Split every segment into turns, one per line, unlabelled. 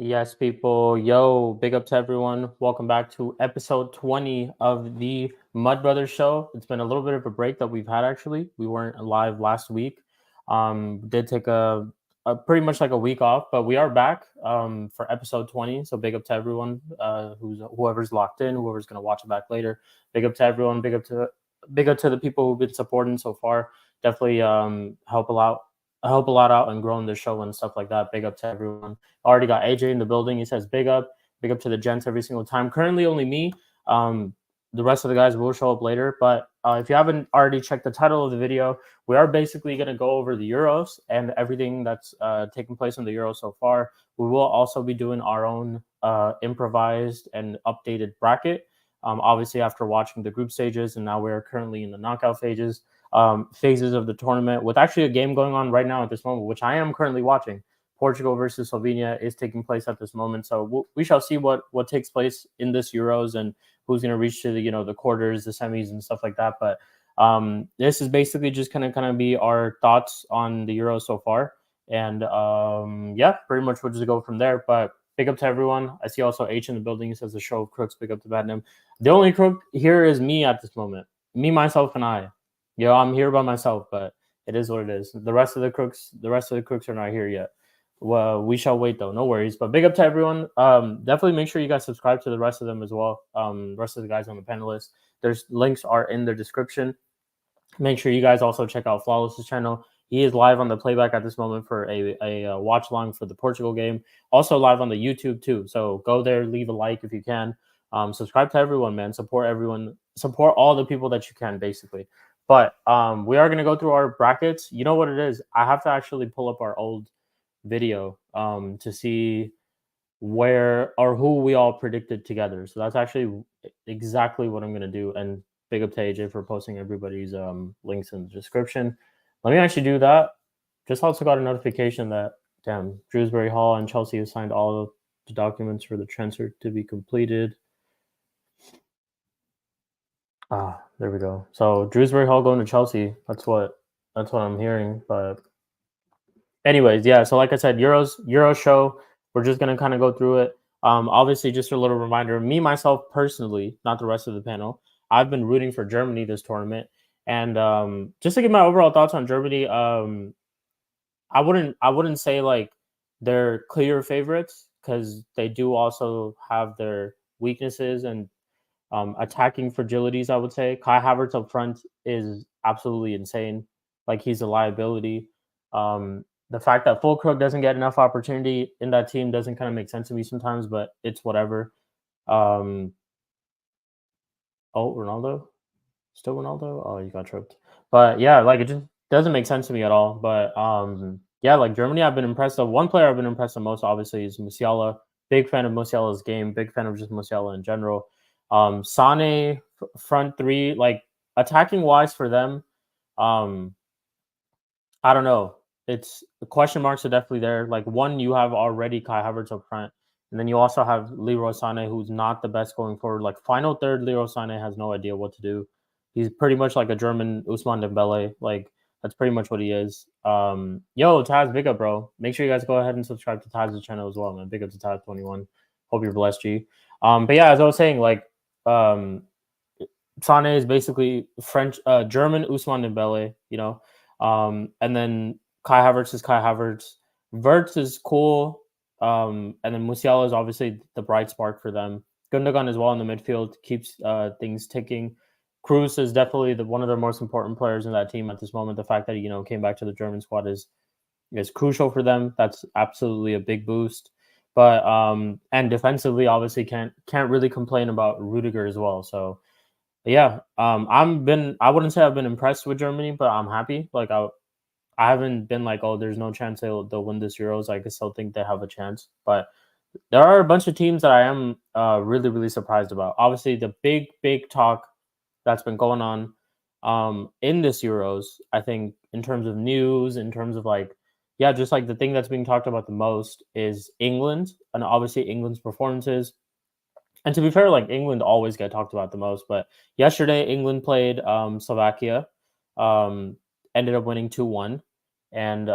Yes, people. Yo, big up to everyone. Welcome back to episode 20 of the Mud Brothers show. It's been a little bit of a break that we've had actually. We weren't live last week. Did take a pretty much like a week off, but we are back for episode 20. So big up to everyone whoever's locked in, whoever's gonna watch it back later. Big up to everyone, big up to the people who've been supporting so far. Definitely help a lot out and growing the show and stuff like that. Big up to everyone. Already got AJ in the building. He says big up to the gents every single time. Currently only me. The rest of the guys will show up later. But if you haven't already checked the title of the video, we are basically going to go over the Euros and everything that's taken place in the Euros so far. We will also be doing our own improvised and updated bracket. Obviously, after watching the group stages, and now we're currently in the knockout phases of the tournament, with actually a game going on right now at this moment, which I am currently watching. Portugal versus Slovenia is taking place at this moment, so we shall see what takes place in this Euros and who's going to reach to the quarters, the semis, and stuff like that. But this is basically just kind of be our thoughts on the Euros so far, and yeah, pretty much we'll just go from there. But big up to everyone. I see also H in the building. He says the show of crooks. Big up to Batnam. The only crook here is me at this moment. Me, myself, and I. I'm here by myself, but it is what it is. The rest of the crooks are not here yet. Well, we shall wait though. No worries. But big up to everyone. Definitely make sure you guys subscribe to the rest of them as well. Rest of the guys on the panelists. There's links are in the description. Make sure you guys also check out Flawless's channel. He is live on the playback at this moment for a watch along for the Portugal game. Also live on the YouTube too. So go there, leave a like if you can. Subscribe to everyone, man. Support everyone. Support all the people that you can, basically. But we are going to go through our brackets. You know what it is? I have to actually pull up our old video to see where or who we all predicted together. So that's actually exactly what I'm going to do. And big up to AJ for posting everybody's links in the description. Let me actually do that. Just also got a notification that, damn, Shrewsbury Hall and Chelsea have signed all of the documents for the transfer to be completed. There we go. So Shrewsbury Hall going to Chelsea. That's what I'm hearing. But anyways, yeah. So like I said, Euro show. We're just gonna kind of go through it. Obviously, just a little reminder. Me myself personally, not the rest of the panel. I've been rooting for Germany this tournament, and just to give my overall thoughts on Germany, I wouldn't say like they're clear favorites because they do also have their weaknesses and attacking fragilities. I would say Kai Havertz up front is absolutely insane. Like he's a liability. The fact that Fulkrug doesn't get enough opportunity in that team doesn't kind of make sense to me sometimes, but it's whatever. Oh, Ronaldo, still Ronaldo. Oh, you got tripped. But yeah, like it just doesn't make sense to me at all. But yeah, like Germany, I've been impressed. One player I've been impressed the most, obviously, is Musiala. Big fan of Musiala's game. Big fan of just Musiala in general. Sane front three, like attacking wise for them. I don't know. It's the question marks are definitely there. Like one, you have already Kai Havertz up front, and then you also have Leroy Sané, who's not the best going forward. Like final third, Leroy Sané has no idea what to do. He's pretty much like a German Ousmane Dembele. Like that's pretty much what he is. Yo, Taz, big up, bro. Make sure you guys go ahead and subscribe to Taz's channel as well, man. Big up to Taz21. Hope you're blessed, G. But yeah, as I was saying, like Sané is basically German Ousmane Dembele, and then Kai Havertz is Kai Havertz. Verts is cool, and then Musiala is obviously the bright spark for them. Gundogan as well in the midfield keeps things ticking. Cruz is definitely one of the most important players in that team at this moment. The fact that he came back to the German squad is crucial for them. That's absolutely a big boost. But and defensively, obviously can't really complain about Rudiger as well. So yeah, I wouldn't say I've been impressed with Germany, but I'm happy. Like I haven't been like, oh, there's no chance they'll win this Euros. I still think they have a chance, but there are a bunch of teams that I am really really surprised about. Obviously, the big talk that's been going on in this Euros, I think in terms of news, in terms of like, yeah, just like the thing that's being talked about the most is England, and obviously England's performances. And to be fair, like England always get talked about the most, but yesterday England played Slovakia, ended up winning 2-1, and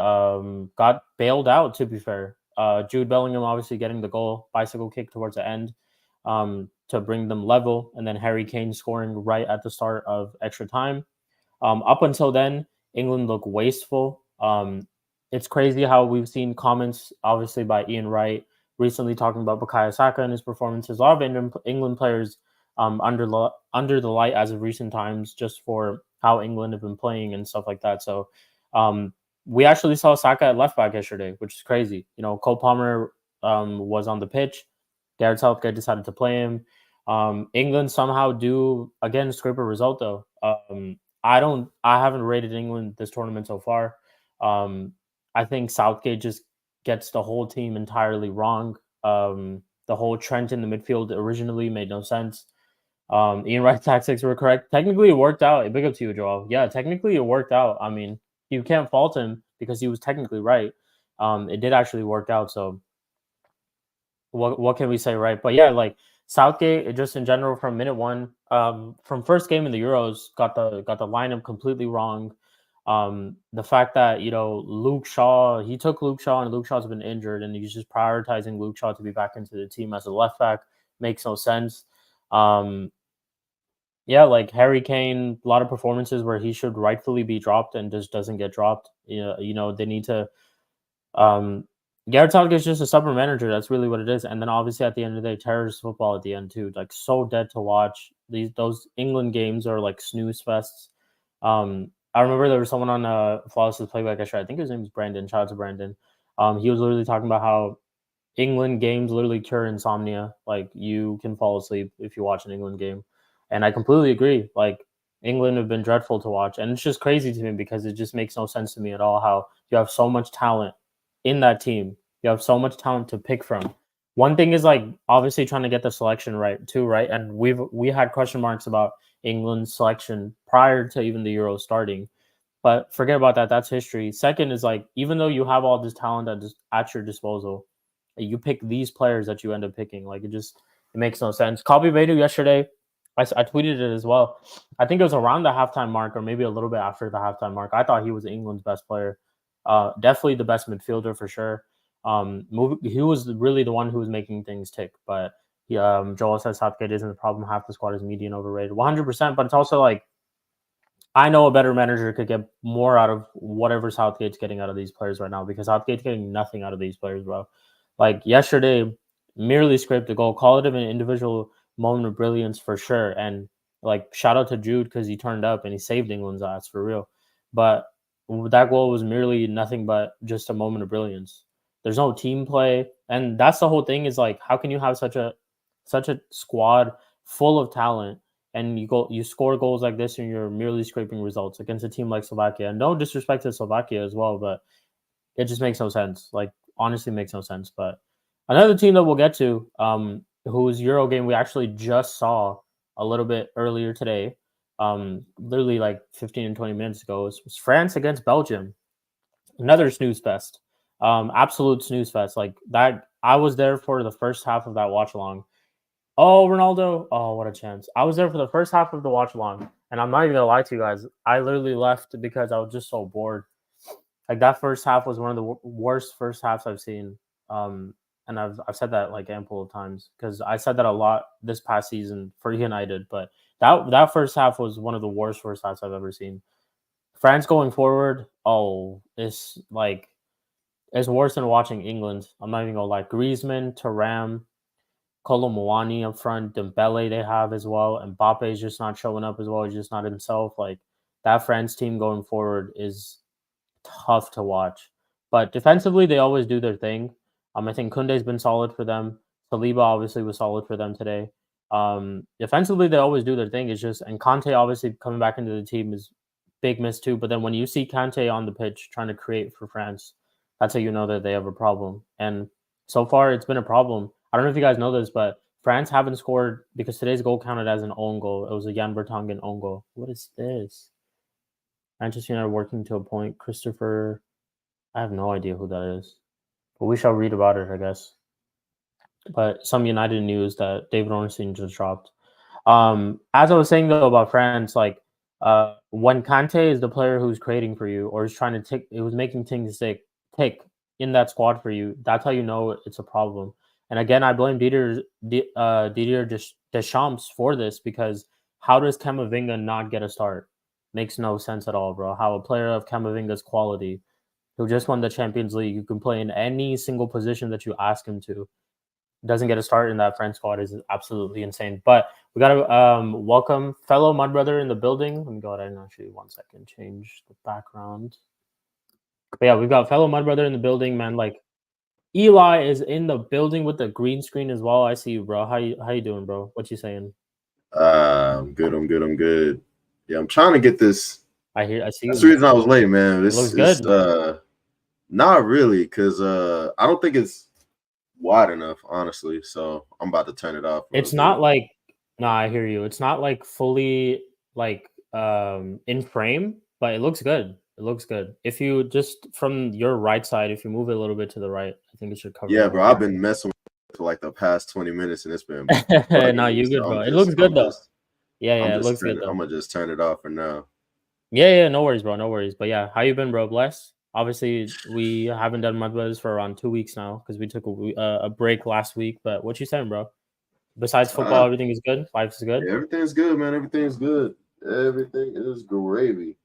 got bailed out. To be fair, Jude Bellingham obviously getting the goal, bicycle kick towards the end to bring them level, and then Harry Kane scoring right at the start of extra time. Up until then, England looked wasteful. It's crazy how we've seen comments, obviously, by Ian Wright recently talking about Bukayo Saka and his performances. A lot of England players under the light as of recent times, just for how England have been playing and stuff like that. So um, we actually saw Saka at left back yesterday, which is crazy. You know, Cole Palmer was on the pitch. Gareth Southgate decided to play him. England somehow do again scrape a result though. I haven't rated England this tournament so far. Um, I think Southgate just gets the whole team entirely wrong. The whole Trent in the midfield originally made no sense. Ian Wright's tactics were correct. Technically, it worked out. Big up to you, Joel. Yeah, technically, it worked out. I mean, you can't fault him because he was technically right. It did actually work out. So, what can we say, right? But yeah, like Southgate, just in general, from minute one, from first game in the Euros, got the lineup completely wrong. The fact that Luke Shaw, he took Luke Shaw, and Luke Shaw's been injured, and he's just prioritizing Luke Shaw to be back into the team as a left back makes no sense. Yeah, like Harry Kane, a lot of performances where he should rightfully be dropped and just doesn't get dropped. They need to. Gareth Southgate's just a stubborn manager. That's really what it is. And then obviously at the end of the day, terrorist football at the end too. Like so dead to watch. Those England games are like snooze fests. I remember there was someone on Flawless's playback yesterday. I think his name was Brandon. Shout out to Brandon. He was literally talking about how England games literally cure insomnia. Like you can fall asleep if you watch an England game. And I completely agree. Like England have been dreadful to watch. And it's just crazy to me because it just makes no sense to me at all how you have so much talent in that team. You have so much talent to pick from. One thing is like obviously trying to get the selection right too, right? And we had question marks about England's selection prior to even the Euro starting. But forget about that. That's history. Second is like even though you have all this talent at your disposal, you pick these players that you end up picking. Like it makes no sense. Kobe Manu yesterday, I tweeted it as well. I think it was around the halftime mark or maybe a little bit after the halftime mark. I thought he was England's best player. Definitely the best midfielder for sure. He was really the one who was making things tick. But Joel says Southgate isn't the problem. Half the squad is median overrated. 100%. But it's also like I know a better manager could get more out of whatever Southgate's getting out of these players right now because Southgate's getting nothing out of these players, bro. Like yesterday, merely scraped a goal. Call it an individual moment of brilliance for sure. And like shout out to Jude because he turned up and he saved England's ass for real. But that goal was merely nothing but just a moment of brilliance. There's no team play, and that's the whole thing. Is like, how can you have such a squad full of talent and you score goals like this and you're merely scraping results against a team like Slovakia? And no disrespect to Slovakia as well, but it just makes no sense. Like honestly, makes no sense. But another team that we'll get to, whose Euro game we actually just saw a little bit earlier today, literally like 15 and 20 minutes ago, was France against Belgium. Another snooze fest. Absolute snooze fest. Like that, I was there for the first half of that watch along. Oh, Ronaldo. Oh, what a chance. I was there for the first half of the watch along. And I'm not even gonna lie to you guys. I literally left because I was just so bored. Like that first half was one of the worst first halves I've seen. And I've said that like ample of times because I said that a lot this past season for United. But that first half was one of the worst first halves I've ever seen. France going forward, it's like it's worse than watching England. I'm not even gonna lie. Griezmann, Thuram, Kolo Muani up front, Dembele they have as well, and Mbappe is just not showing up as well. He's just not himself. Like that France team going forward is tough to watch. But defensively, they always do their thing. I think Kunde's been solid for them. Saliba obviously was solid for them today. Defensively, they always do their thing. It's just and Kante obviously coming back into the team is big miss too. But then when you see Kante on the pitch trying to create for France, that's how you know that they have a problem. And so far, it's been a problem. I don't know if you guys know this, but France haven't scored because today's goal counted as an own goal. It was a Jan Vertonghen own goal. What is this? Manchester United working to appoint Christopher. I have no idea who that is, but we shall read about it, I guess. But some United news that David Ornstein just dropped. As I was saying though about France, like when Kante is the player who's creating for you or is trying to tick, it was making things tick. in that squad for you, that's how you know it's a problem. And again, I blame Didier Deschamps for this because how does Camavinga not get a start? Makes no sense at all, bro. How a player of Camavinga's quality, who just won the Champions League, who can play in any single position that you ask him to, doesn't get a start in that French squad is absolutely insane. But we got to welcome fellow Mud Brother in the building. Let me go ahead and actually 1 second change the background. But yeah, we've got fellow Mud Brother in the building, man. Like Eli is in the building with the green screen as well. I see you, bro. How you doing, bro? What you saying?
I'm good. I'm good. Yeah, I'm trying to get this.
I see you.
That's the reason I was late, man.
It
This
looks
is
good.
not really, because I don't think it's wide enough, honestly. So I'm about to turn it off.
It's not like I hear you. It's not like fully like in frame, but it looks good. It looks good. If you just from your right side, if you move it a little bit to the right, I think it should cover.
Yeah, bro. I've been messing with it for like the past 20 minutes, and it's been bugging
No,
me.
you
So
good, bro. It looks good though. Yeah, it looks good though.
I'm gonna just turn it off for now.
Yeah, no worries, bro. No worries. But yeah, how you been, bro? Bless. Obviously, we haven't done Mud Brothers for around 2 weeks now because we took a break last week. But what you saying, bro? Besides football, everything is good. Life is good.
Yeah, everything's good, man. Everything's good. Everything is gravy.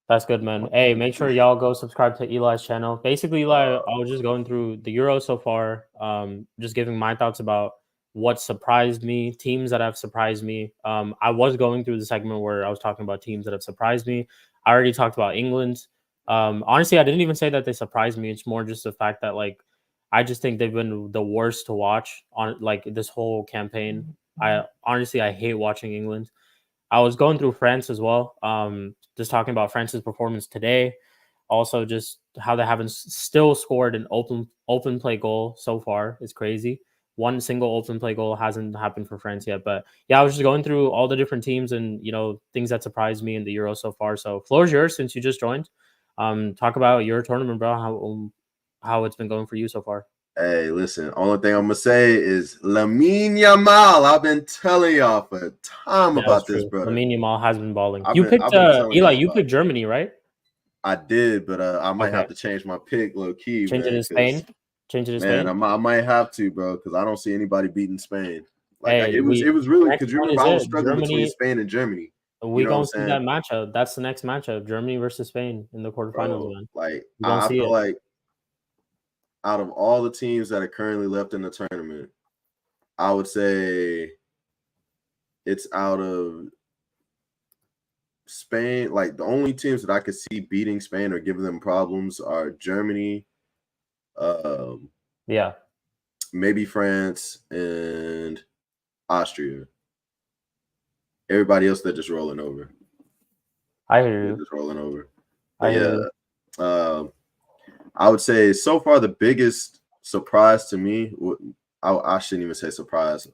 That's good, man. Hey, make sure y'all go subscribe to Eli's channel. Basically, Eli, I was just going through the Euro so far, just giving my thoughts about what surprised me, teams that have surprised me. I was going through the segment where I was talking about teams that have surprised me. I already talked about England. Honestly, I didn't even say that they surprised me. It's more just the fact that like I just think they've been the worst to watch on like this whole campaign. I hate watching England. I was going through France as well. Just talking about France's performance today. Also, just how they haven't still scored an open play goal so far is crazy. One single open play goal hasn't happened for France yet. But yeah, I was just going through all the different teams and things that surprised me in the Euro so far. So floor's yours since you just joined. Talk about your tournament, bro. How it's been going for you so far.
Hey, listen, only thing I'm going to say is Lamine Yamal. I've been telling y'all for time about this, brother.
Lamine Yamal has been balling. You picked Eli, you picked Germany, right?
I did, but I might have to change my pick low key,
Change
man.
It to Spain. Change it to Spain.
I might have to, bro, because I don't see anybody beating Spain. Like it was really because you remember I was struggling between Spain and Germany.
We gonna see that matchup. That's the next matchup: Germany versus Spain in the quarterfinals, man.
Like I feel like out of all the teams that are currently left in the tournament, I would say it's out of Spain. Like the only teams that I could see beating Spain or giving them problems are Germany, maybe France and Austria. Everybody else, they're just rolling over.
I hear you.
They're just rolling over. I would say so far the biggest surprise to me, I shouldn't even say surprise.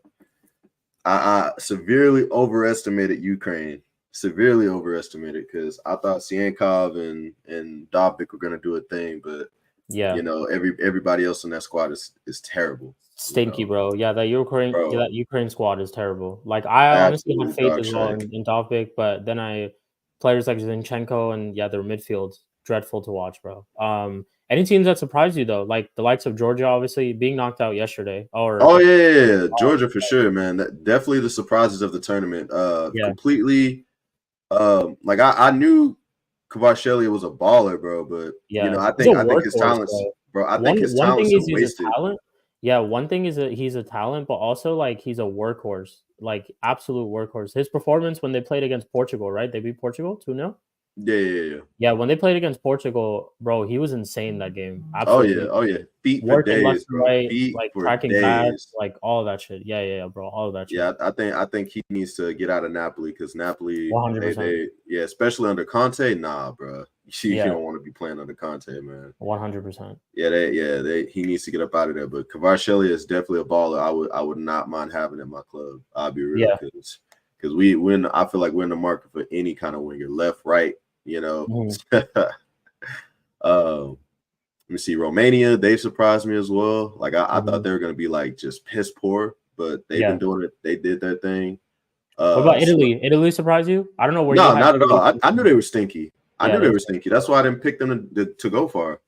I severely overestimated Ukraine. Severely overestimated because I thought Sienkov and Dobbik were gonna do a thing, but everybody else in that squad is terrible.
Stinky, bro. Yeah, that Ukraine squad is terrible. Like I honestly have faith as well in Dobbik, but then players like Zinchenko and their midfield dreadful to watch, bro. Any teams that surprised you though, like the likes of Georgia, obviously being knocked out yesterday.
Georgia for sure, man. Definitely the surprises of the tournament. Completely. Like I knew Kvaratskhelia was a baller, bro, but I think his talents, bro. I think his talents are wasted.
Yeah, one thing is that he's a talent, but also like he's a workhorse, like absolute workhorse. His performance when they played against Portugal, right? They beat Portugal 2-0. Yeah, when they played against Portugal, bro, he was insane that game. Absolutely.
Oh yeah. Feet for days, left
bro. Right, like tracking back, like all of that shit. Yeah, bro, all of that shit.
Yeah, I think he needs to get out of Napoli because Napoli, 100%. Especially under Conte, nah, bro. You don't want to be playing under Conte, man.
100%.
He needs to get up out of there. But Kvaratskhelia is definitely a baller. I would not mind having in my club. I'll be real because I feel like we're in the market for any kind of winger, left, right. Let me see. Romania, they surprised me as well. Like I thought they were gonna be like just piss poor, but they've been doing it. They did their thing.
What about Italy? Italy surprised you? I don't know where.
No, not at all. I knew they were stinky. I knew they were stinky. That's why I didn't pick them to go far.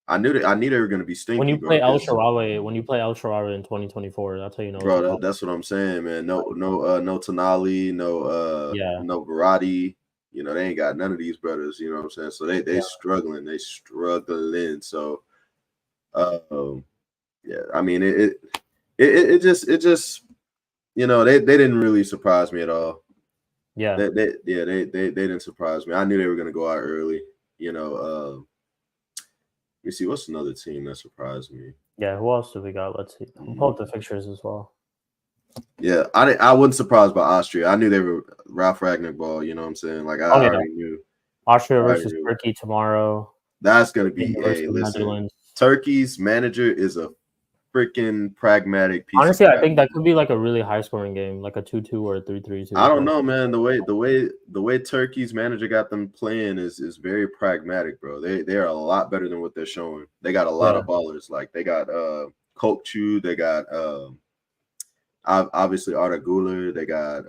I knew they were going to be stinky,
When you
bro.
play El Shaarawy in 2024, that's how you know it's a
Bro,
problem.
that's what I'm saying, man. No Tonali,
Yeah.
no Verratti. You know, they ain't got none of these brothers. You know what I'm saying? So they
Yeah.
struggling. They struggling. So, yeah. I mean, it just you know they didn't really surprise me at all.
Yeah.
They didn't surprise me. I knew they were gonna go out early. You know, let me see what's another team that surprised me.
Yeah. Who else do we got? Let's see. I'll pull up the fixtures as well.
Yeah, I wasn't surprised by Austria. I knew they were Ralph Ragnick ball. You know what I'm saying? Like I already knew.
Austria versus Turkey tomorrow.
That's gonna be
versus Netherlands.
Turkey's manager is a freaking pragmatic piece
Honestly,
of
I
crap.
think that could be like a really high scoring game, like a 2-2 or a 3-3.
I don't know, man. The way Turkey's manager got them playing is very pragmatic, bro. They are a lot better than what they're showing. They got a lot of ballers. Like they got Kokchu, they got obviously Arda Güler, they got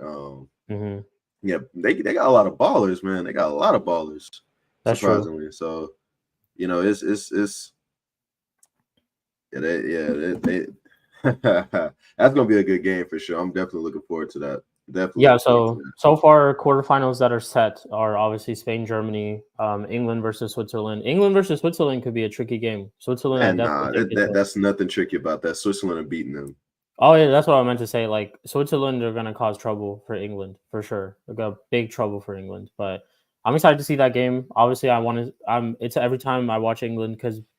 yeah, they got a lot of ballers, man. They got a lot of ballers.
That's
surprisingly.
True.
So, you know, it's they that's gonna be a good game for sure. I'm definitely looking forward to that. Definitely.
Yeah. So far, quarterfinals that are set are obviously Spain, Germany, England versus Switzerland. England versus Switzerland could be a tricky game. Switzerland, I definitely think
that's nothing tricky about that. Switzerland are beating them.
Oh yeah, that's what I meant to say. Like Switzerland are gonna cause trouble for England for sure. They've got big trouble for England. But I'm excited to see that game. Obviously, I want to. It's every time I watch England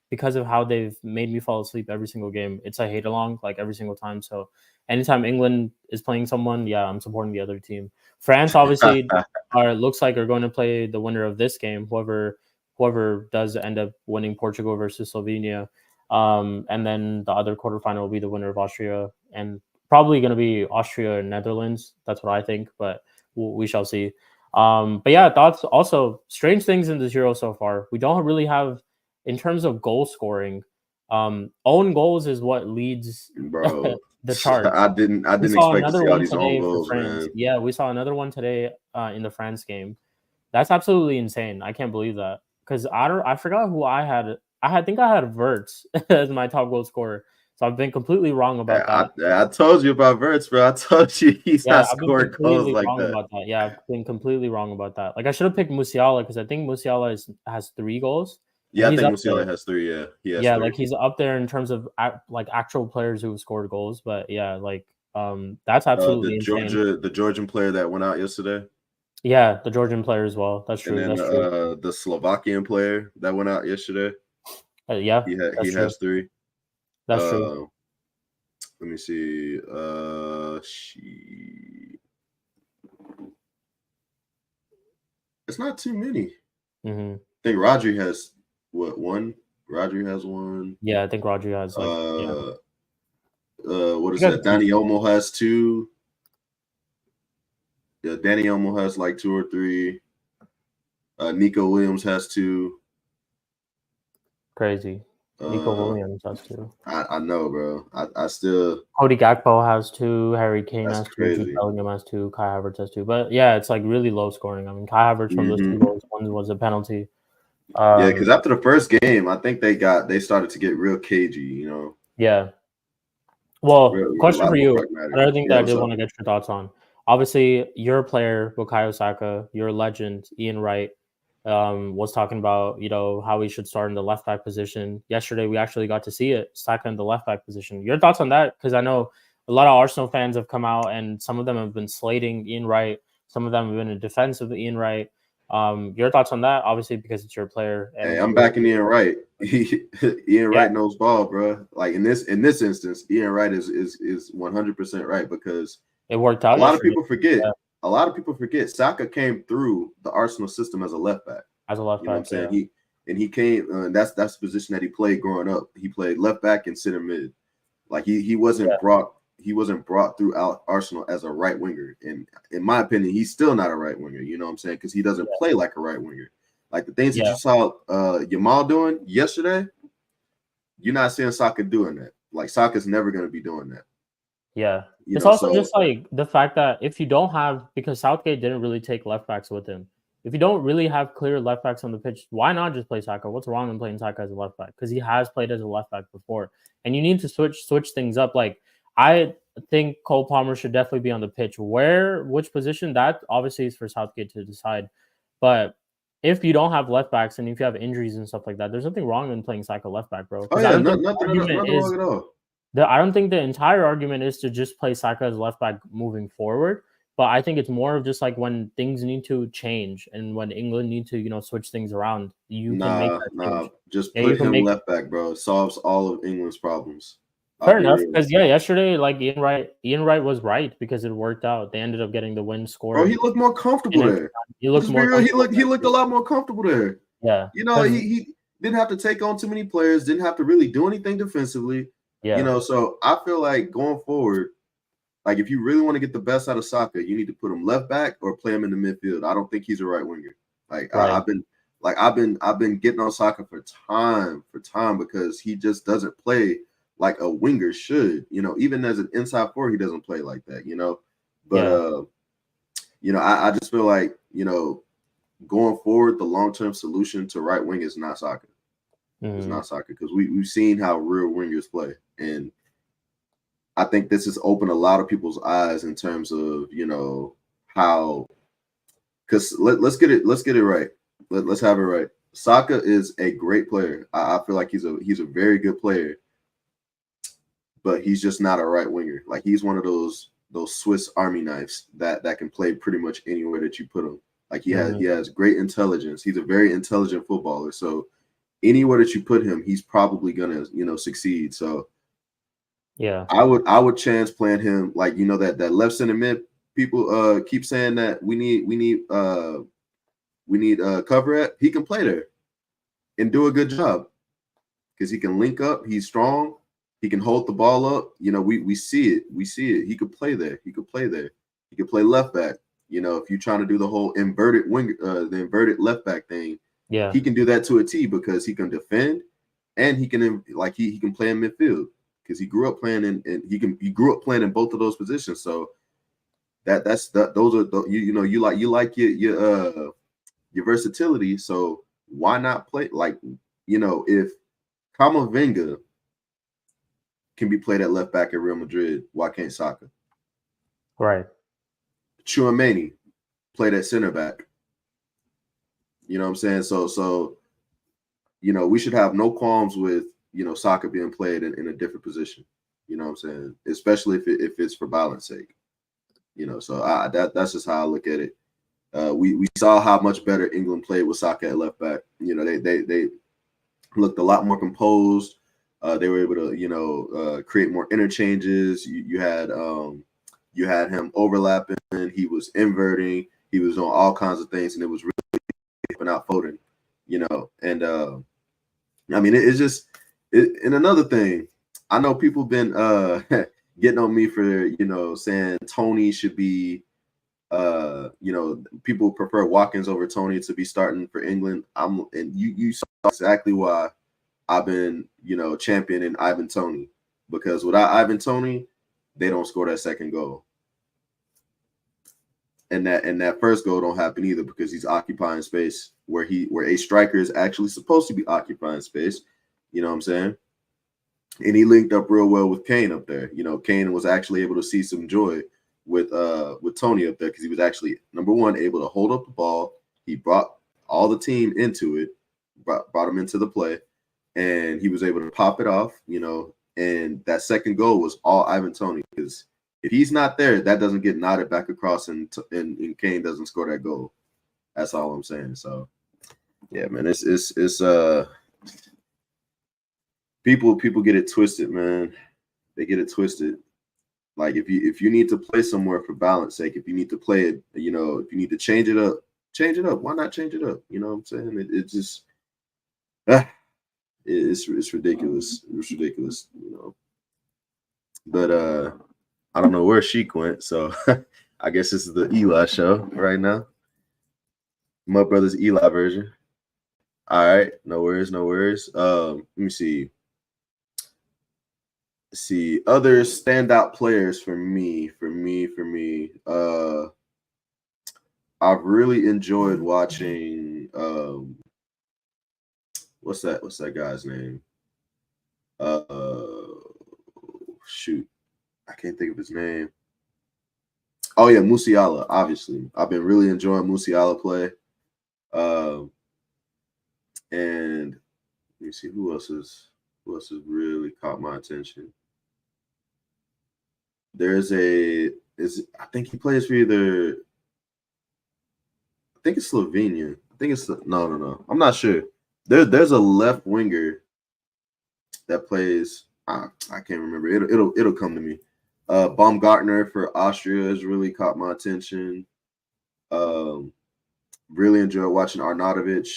because of how they've made me fall asleep every single game. It's a hate along like every single time. So anytime England is playing someone, yeah, I'm supporting the other team. France obviously looks like are going to play the winner of this game. Whoever does end up winning Portugal versus Slovenia. And then the other quarterfinal will be the winner of Austria and probably going to be Austria and Netherlands. That's what I think, but we shall see. But yeah, thoughts also strange things in this Euro so far. We don't really have, in terms of goal scoring, own goals is what leads
bro.
the chart.
I didn't expect to see all these own goals, man.
Yeah, we saw another one today in the France game. That's absolutely insane. I can't believe that because I forgot who I had. I think I had Verts as my top goal scorer. So I've been completely wrong about that.
I told you about Verts, bro. I told you he's not scoring goals like that.
About that. Yeah, I've been completely wrong about that. Like I should have picked Musiala because I think Musiala has 3 goals.
Yeah, I think Musiala has 3. Yeah, he has 3.
Like he's up there in terms of like actual players who have scored goals. But yeah, like that's absolutely insane.
The Georgian player that went out yesterday.
Yeah, the Georgian player as well. That's true.
And then
That's true.
The Slovakian player that went out yesterday.
Yeah,
he has 3.
That's true.
Let me see. It's not too many.
Mm-hmm.
I think Rodri has one. Rodri has 1.
Yeah, I think Rodri has like.
What is that? Danny Olmo has 2. Yeah, Danny Olmo has like 2 or 3. Nico Williams has 2.
Crazy. Nico Williams has 2.
I know, bro. I still.
Cody Gakpo has 2. Harry Kane has 2.
Crazy.
Jude Bellingham has 2. Kai Havertz has 2. But yeah, it's like really low scoring. I mean, Kai Havertz from those 2 goals, one was a penalty.
Yeah, because after the first game, I think they started to get real cagey. You know.
Yeah. Well, question for you. Another thing that I did want to get your thoughts on. Obviously, you're a player, Bukayo Saka. You're a legend, Ian Wright. Was talking about, how he should start in the left back position. Yesterday, we actually got to see it, Saka in the left back position. Your thoughts on that? Because I know a lot of Arsenal fans have come out and some of them have been slating Ian Wright. Some of them have been in defense of Ian Wright. Your thoughts on that? Obviously, because it's your player.
Hey, I'm backing Ian Wright. Ian Wright knows ball, bro. Like in this instance, Ian Wright is 100% right because
it worked out.
A lot of people forget. Yeah. A lot of people forget Saka came through the Arsenal system as a left back.
As a left back,
you know what I'm saying? Yeah. He came. That's the position that he played growing up. He played left back and center mid. Like he wasn't brought. He wasn't brought through Arsenal as a right winger. And in my opinion, he's still not a right winger. You know what I'm saying? Because he doesn't play like a right winger. Like the things that you saw Yamal doing yesterday, you're not seeing Saka doing that. Like Saka's never going to be doing that.
Yeah. It's also just like the fact that if you don't have, because Southgate didn't really take left backs with him. if you don't really have clear left backs on the pitch, why not just play Saka? What's wrong in playing Saka as a left back? Because he has played as a left back before, and you need to switch things up. Like I think Cole Palmer should definitely be on the pitch. Which position? That obviously is for Southgate to decide. But if you don't have left backs and if you have injuries and stuff like that, there's nothing wrong in playing Saka left back, bro.
Oh
Because
yeah,
I don't think
nothing wrong at all.
I don't think the entire argument is to just play Saka as left back moving forward. But I think it's more of just like when things need to change and when England need to, switch things around, you can make that change.
Just
Yeah, you
put
can
him
make
left back, bro. It solves all of England's problems.
fair enough. Because yesterday, like Ian Wright was right because it worked out. They ended up getting the win scored.
Bro, he looked more comfortable there.
He looked more
comfortable. He looked a lot more comfortable there.
Yeah.
He didn't have to take on too many players, didn't have to really do anything defensively.
Yeah.
So I feel like going forward, like if you really want to get the best out of Saka, you need to put him left back or play him in the midfield. I don't think he's a right winger. Like right. I've been getting on Saka for time because he just doesn't play like a winger should. Even as an inside forward, he doesn't play like that. But I just feel like going forward, the long-term solution to right wing is not Saka. It's not Saka because we've seen how real wingers play, and I think this has opened a lot of people's eyes in terms of how. Because let's get it right. Let's have it right. Saka is a great player. I feel like he's a very good player, but he's just not a right winger. Like he's one of those Swiss Army knives that can play pretty much anywhere that you put him. Like he has great intelligence. He's a very intelligent footballer. So anywhere that you put him, he's probably gonna succeed. So
yeah,
I would chance plan him like that left center mid. People keep saying that we need cover at. He can play there and do a good job because he can link up. He's strong. He can hold the ball up. We see it. He could play there. He could play left back. If you're trying to do the whole inverted wing, the inverted left back thing,
yeah,
he can do that to a T because he can defend and he can he can play in midfield because he grew up playing he grew up playing in both of those positions. So those are you like your versatility. So why not play if Kamavinga can be played at left back at Real Madrid, why can't Saka?
Right.
Tchouaméni played at center back. You know what I'm saying? So we should have no qualms with Saka being played in a different position. You know what I'm saying? Especially if it's for balance sake. So that's just how I look at it. We saw how much better England played with Saka at left back. They looked a lot more composed. They were able to create more interchanges. You had him overlapping. He was inverting. He was doing all kinds of things, and it was really out Foden. And I mean it's just. And another thing, I know people been getting on me for saying Tony should be. People prefer Watkins over Tony to be starting for England. And you saw exactly why I've been, championing Ivan Toney, because without Ivan Toney, they don't score that second goal. And that first goal don't happen either because he's occupying space where a striker is actually supposed to be occupying space. You know what I'm saying? And he linked up real well with Kane up there. Kane was actually able to see some joy with Tony up there because he was actually, number one, able to hold up the ball. He brought all the team into it, brought them into the play, and he was able to pop it off, and that second goal was all Ivan Toney, because if he's not there, that doesn't get nodded back across and Kane doesn't score that goal. That's all I'm saying. So yeah, man, it's people get it twisted, man. They get it twisted. Like if you need to play somewhere for balance sake, if you need to play it, if you need to change it up. Why not change it up? You know what I'm saying? It just it's ridiculous. It's ridiculous, But I don't know where Sheik went, so I guess this is the Eli show right now. My brother's Eli version. All right, no worries. Let me see. Other standout players for me. I've really enjoyed watching what's that guy's name? Shoot, I can't think of his name. Oh yeah, Musiala. Obviously, I've been really enjoying Musiala play. And let me see who else has really caught my attention. There's I think he plays for either. I think it's Slovenia. I think it's no. I'm not sure. There's a left winger that plays. I can't remember. It'll come to me. Baumgartner for Austria has really caught my attention. Really enjoyed watching Arnautovic.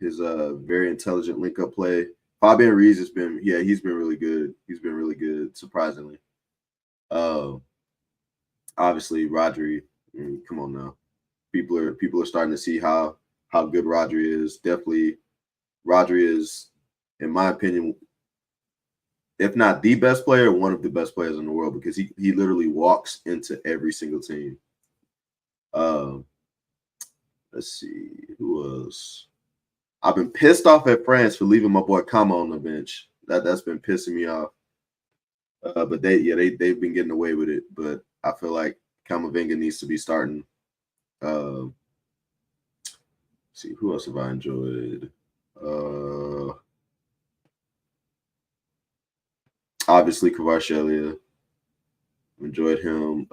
His very intelligent link up play. Fabian Ruiz he's been really good. He's been really good, surprisingly. Obviously Rodri. I mean, come on now. People are starting to see how good Rodri is. Definitely, Rodri is, in my opinion, if not the best player, one of the best players in the world because he literally walks into every single team. Let's see who else. I've been pissed off at France for leaving my boy Kama on the bench. That's been pissing me off. But they've been getting away with it. But I feel like Kamavinga needs to be starting. See who else have I enjoyed? Obviously Kvaratskhelia. Enjoyed him.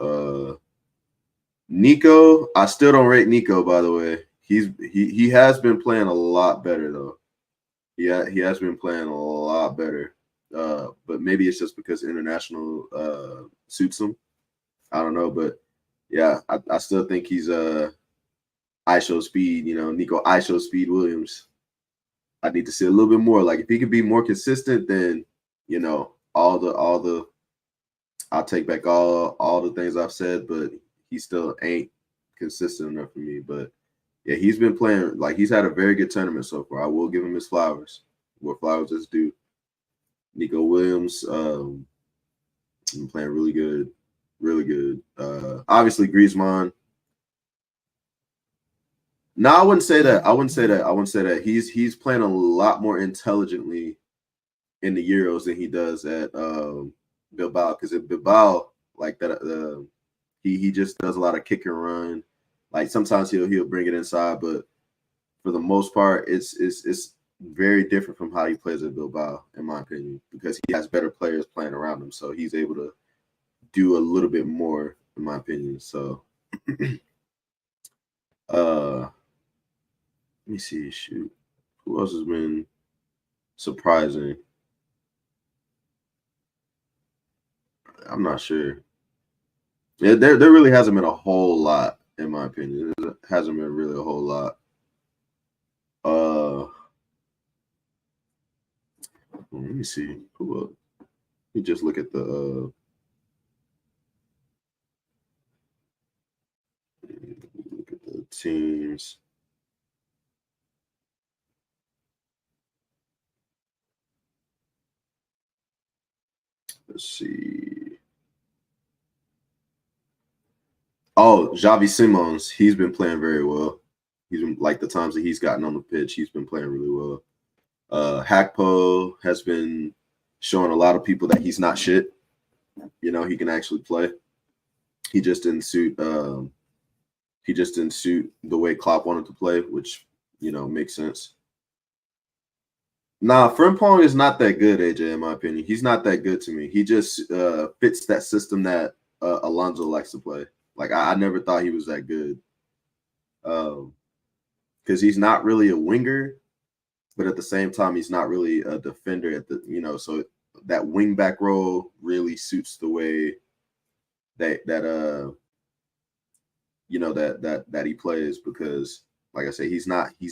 Nico, I still don't rate Nico, by the way. He has been playing a lot better though. He has been playing a lot better. But maybe it's just because international suits him. I don't know, but yeah, I still think he's ISO speed, Nico ISO speed Williams. I need to see a little bit more. Like if he could be more consistent, then all the I'll take back all the things I've said, but he still ain't consistent enough for me. But yeah, he's been playing like he's had a very good tournament so far. I will give him his flowers. What flowers is due. Nico Williams, been playing really good, really good. Obviously Griezmann. No, I wouldn't say that. I wouldn't say that. He's playing a lot more intelligently in the Euros than he does at Bilbao. Because at Bilbao, like that, he just does a lot of kick and run. Like sometimes he'll bring it inside, but for the most part, it's very different from how he plays at Bilbao, in my opinion, because he has better players playing around him, so he's able to do a little bit more, in my opinion. So, let me see. Shoot, who else has been surprising? I'm not sure. Yeah, there really hasn't been a whole lot, in my opinion. There hasn't been really a whole lot. Let me see. Let me just look at the teams. Let's see. Oh, Xavi Simons, he's been playing very well. He's been like the times that he's gotten on the pitch, he's been playing really well. Hakpo has been showing a lot of people that he's not shit. He can actually play. He just didn't suit. He just didn't suit the way Klopp wanted to play, which makes sense. Nah, Frimpong is not that good, AJ. In my opinion, he's not that good to me. He just fits that system that Alonso likes to play. Like I never thought he was that good. Because he's not really a winger, but at the same time, he's not really a defender at the so that wing back role really suits the way that he plays, because like I say, he's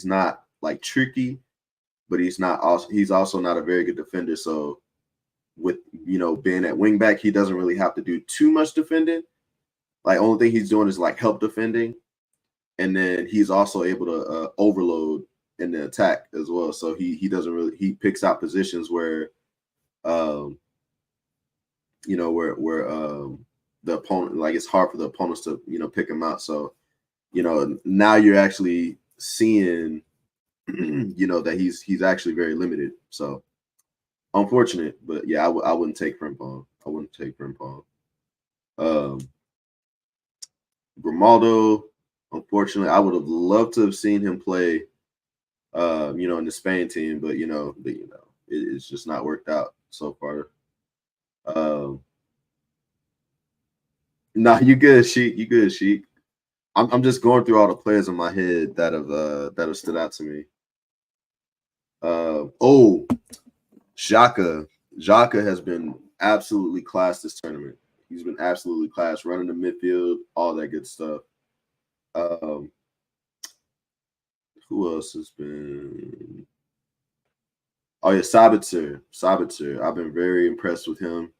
not like tricky, but he's also not a very good defender. So with being at wing back, he doesn't really have to do too much defending. Like only thing he's doing is like help defending, and then he's also able to overload in the attack as well. So he doesn't really, he picks out positions where where the opponent, like it's hard for the opponents to pick him out. So now you're actually seeing, that he's actually very limited. So unfortunate, but yeah, I wouldn't take Frimpong. I wouldn't take Frimpong. Grimaldo, unfortunately, I would have loved to have seen him play, in the Spain team, but it's just not worked out so far. Nah, you good, Sheik. You good, Sheik. I'm just going through all the players in my head that have stood out to me. Xhaka. Xhaka has been absolutely class this tournament. He's been absolutely class, running the midfield, all that good stuff. Who else has been? Oh yeah, Sabitzer. I've been very impressed with him.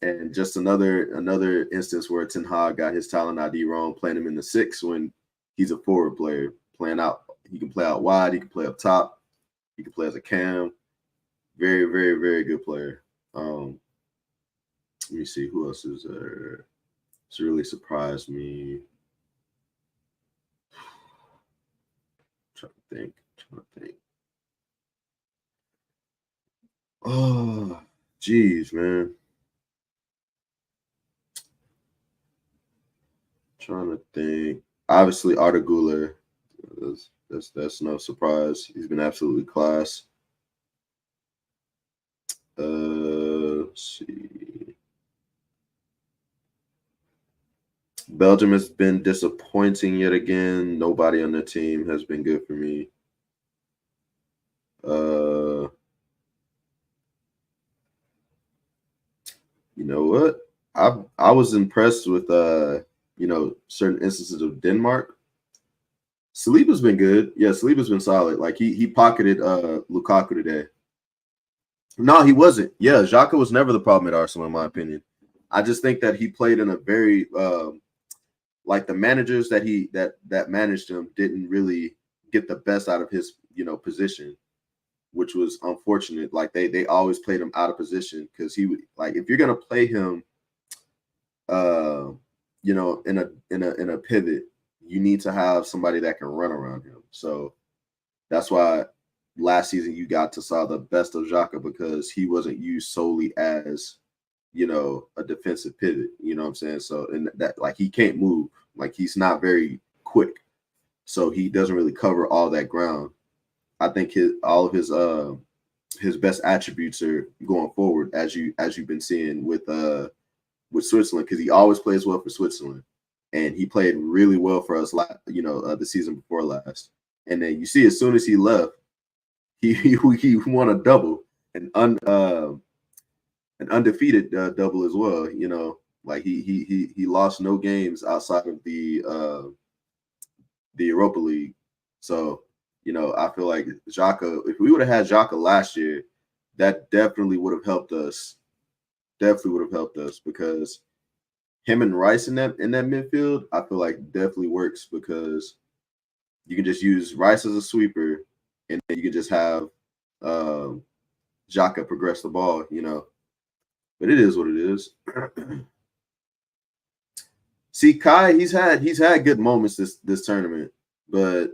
And just another instance where Ten Hag got his talent ID wrong, playing him in the 6 when he's a forward player, playing out. He can play out wide. He can play up top. He can play as a cam. Very, very, very good player. Let me see who else is there. It's really surprised me. Trying to think. Oh, geez, man. Trying to think. Obviously, Arda Güler. That's no surprise. He's been absolutely class. Let's see. Belgium has been disappointing yet again. Nobody on the team has been good for me. You know what? I was impressed with certain instances of Denmark. Saliba's been good. Yeah, Saliba's been solid. Like he pocketed Lukaku today. No, he wasn't. Yeah, Xhaka was never the problem at Arsenal, in my opinion. I just think that he played in a very like the managers that managed him didn't really get the best out of his position, which was unfortunate. Like they always played him out of position because he would, like, if you're gonna play him in a pivot, you need to have somebody that can run around him. So that's why last season you got to saw the best of Xhaka, because he wasn't used solely as a defensive pivot. You know what I'm saying? So, and that, like, he can't move. Like, he's not very quick, so he doesn't really cover all that ground. I think all of his best attributes are going forward, as you've been seeing with Switzerland, because he always plays well for Switzerland, and he played really well for us the season before last. And then you see, as soon as he left, he won a double, an undefeated double as well. Like he lost no games outside of the Europa League. So I feel like Xhaka, if we would have had Xhaka last year, that definitely would have helped us. Definitely would have helped us, because him and Rice in that midfield, I feel like definitely works, because you can just use Rice as a sweeper, and then you can just have Xhaka progress the ball. But it is what it is. See, Kai, he's had good moments this tournament, but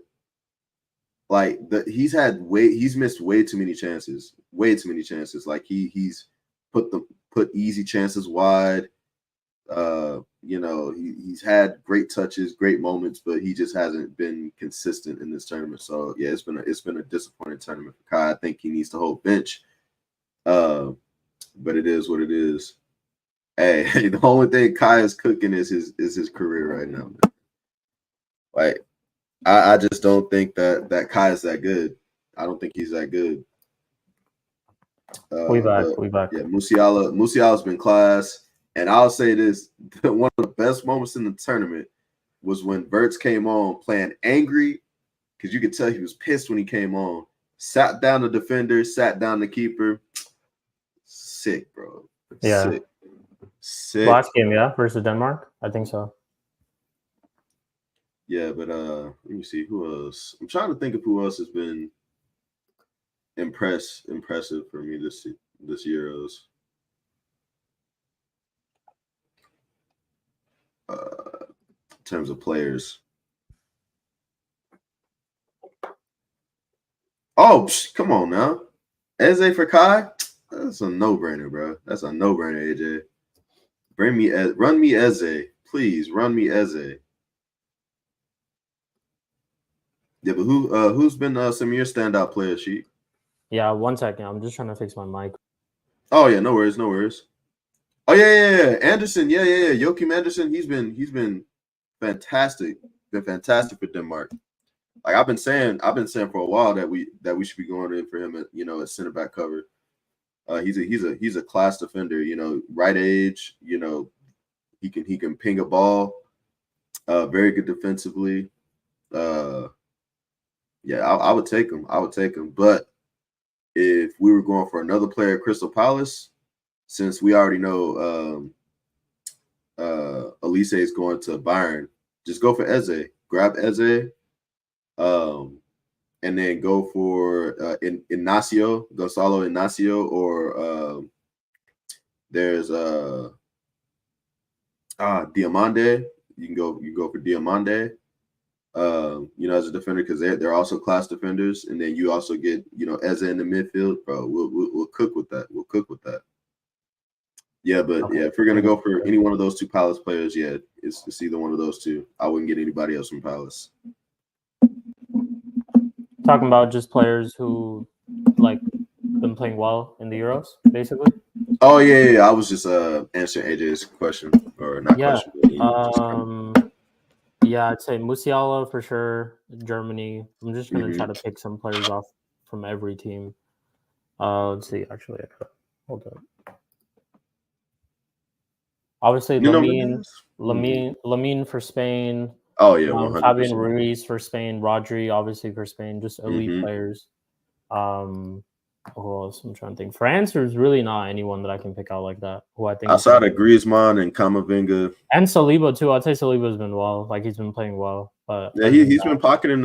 like he's missed way too many chances. Way too many chances. Like he's put easy chances wide. He's had great touches, great moments, but he just hasn't been consistent in this tournament. So yeah, it's been a disappointing tournament for Kai. I think he needs to hold bench. But it is what it is. Hey, the only thing Kai is cooking is his career right now, man. Like, I just don't think that Kai is that good. I don't think he's that good.
We back.
Yeah, Musiala's been class. And I'll say this, one of the best moments in the tournament was when Verts came on playing angry, because you could tell he was pissed when he came on. Sat down the defender, sat down the keeper. Sick, bro.
Yeah.
Sick.
Last game, yeah, versus Denmark. I think so.
Yeah, but let me see who else. I'm trying to think of who else has been impressive for me this Euros. terms of players. Oh, come on now. Eze for Kai? That's a no-brainer, bro. That's a no-brainer, AJ. Run me Eze. Please, run me Eze. Yeah, but who's been some of your standout players, Sheik?
Yeah, 1 second. I'm just trying to fix my mic.
Oh yeah, no worries. Oh yeah. Anderson, yeah. Joachim Anderson, he's been fantastic. Been fantastic for Denmark. Like I've been saying for a while that we should be going in for him at at center back cover. He's a class defender. Right age. He can ping a ball. Very good defensively. Yeah, I would take him. But if we were going for another player at Crystal Palace, since we already know Elise is going to Bayern, just go for Eze. Grab Eze, and then go for Gonzalo Inacio, or there's Diamande. You can go for Diamande. As a defender, because they're also class defenders, and then you also get Eze in the midfield, bro. We'll cook with that. Yeah, but
Okay.
if we're gonna go for any one of those two Palace players, yeah, it's either one of those two. I wouldn't get anybody else from Palace.
Talking about just players who like been playing well in the Euros, basically.
Oh yeah. I was just answering AJ's question, or not question, but
yeah, I'd say Musiala for sure. Germany. I'm just gonna try to pick some players off from every team. Let's see. Actually, hold up. Obviously, Lamine for Spain.
Oh yeah, 100%.
Fabian Ruiz for Spain. Rodri, obviously for Spain. Just elite players. Who else? I'm trying to think. France, there's really not anyone that I can pick out like that. Who I think
outside of Griezmann and Camavinga
and Saliba too. I'd say Saliba's been well. Like he's been playing well. But
yeah, he's been pocketing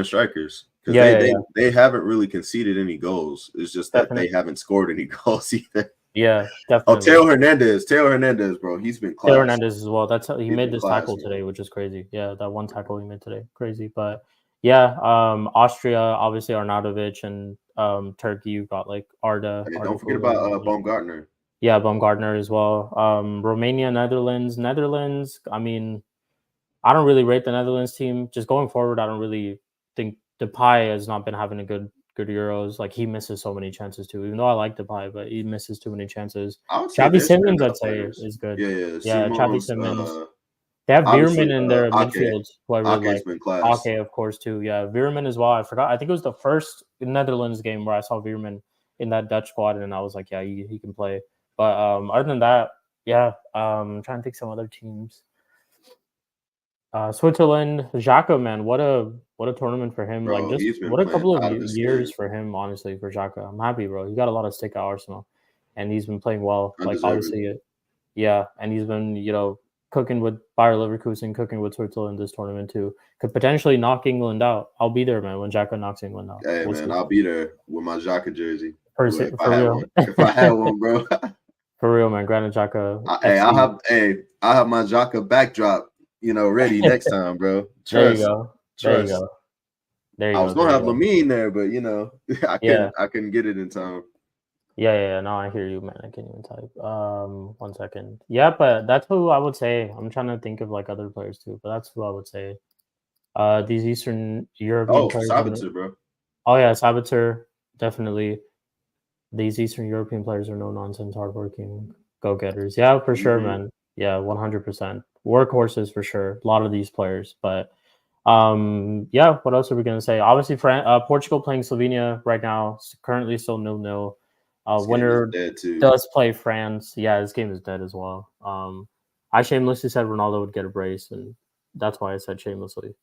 strikers, because they haven't really conceded any goals. It's just that they haven't scored any goals either.
Yeah, definitely.
Oh, Teo Hernandez, bro. He's been class.
Teo Hernandez as well. He made this tackle today, which is crazy. Yeah, that one tackle he made today, crazy. But yeah, Austria, obviously Arnautovic, and Turkey, you've got like Arda.
Don't forget about Baumgartner.
Yeah, Baumgartner as well. Romania, Netherlands. I mean, I don't really rate the Netherlands team. Just going forward, I don't really think Depay has not been having a good Euros. Like he misses so many chances too. Even though I like Depay, but he misses too many chances. Xavi Simons, I'd say, is good. Yeah, Xavi Simons. They have Veerman in their midfield, who I really like.
Been class.
Ake, of course, too. Yeah, Veerman as well. I forgot. I think it was the first Netherlands game where I saw Veerman in that Dutch squad, and I was like, yeah, he can play. But other than that, yeah, I'm trying to think some other teams. Switzerland, Xhaka, man, what a tournament for him!
Bro,
like, just what a couple of years for him, honestly, for Xhaka. I'm happy, bro. He got a lot of stick at Arsenal, and he's been playing well. Like, obviously, yeah, and he's been cooking with Bayer Leverkusen, cooking with Switzerland this tournament too. Could potentially knock England out. I'll be there, man, when Xhaka knocks England out.
Hey, man, I'll be there with my Xhaka jersey.
For real.
If I had one, bro.
For real, man. Granit Xhaka.
I have my Xhaka backdrop, ready next time, bro.
Trust. There you go.
I was gonna have Lamine there, but I couldn't get it in time.
Yeah. No, I hear you, man. I can't even type. 1 second. Yeah, but that's who I would say. I'm trying to think of like other players too, but that's who I would say. These Eastern European players.
Sabitzer, bro.
Oh yeah, Sabitzer, definitely. These Eastern European players are no nonsense, hardworking go-getters. Yeah, for sure, man. Yeah, 100%. Workhorses for sure. A lot of these players, but yeah. What else are we gonna say? Obviously, Portugal playing Slovenia right now. Currently, still 0-0. Winner does play France. Yeah, this game is dead as well. I shamelessly said Ronaldo would get a brace, and that's why I said shamelessly,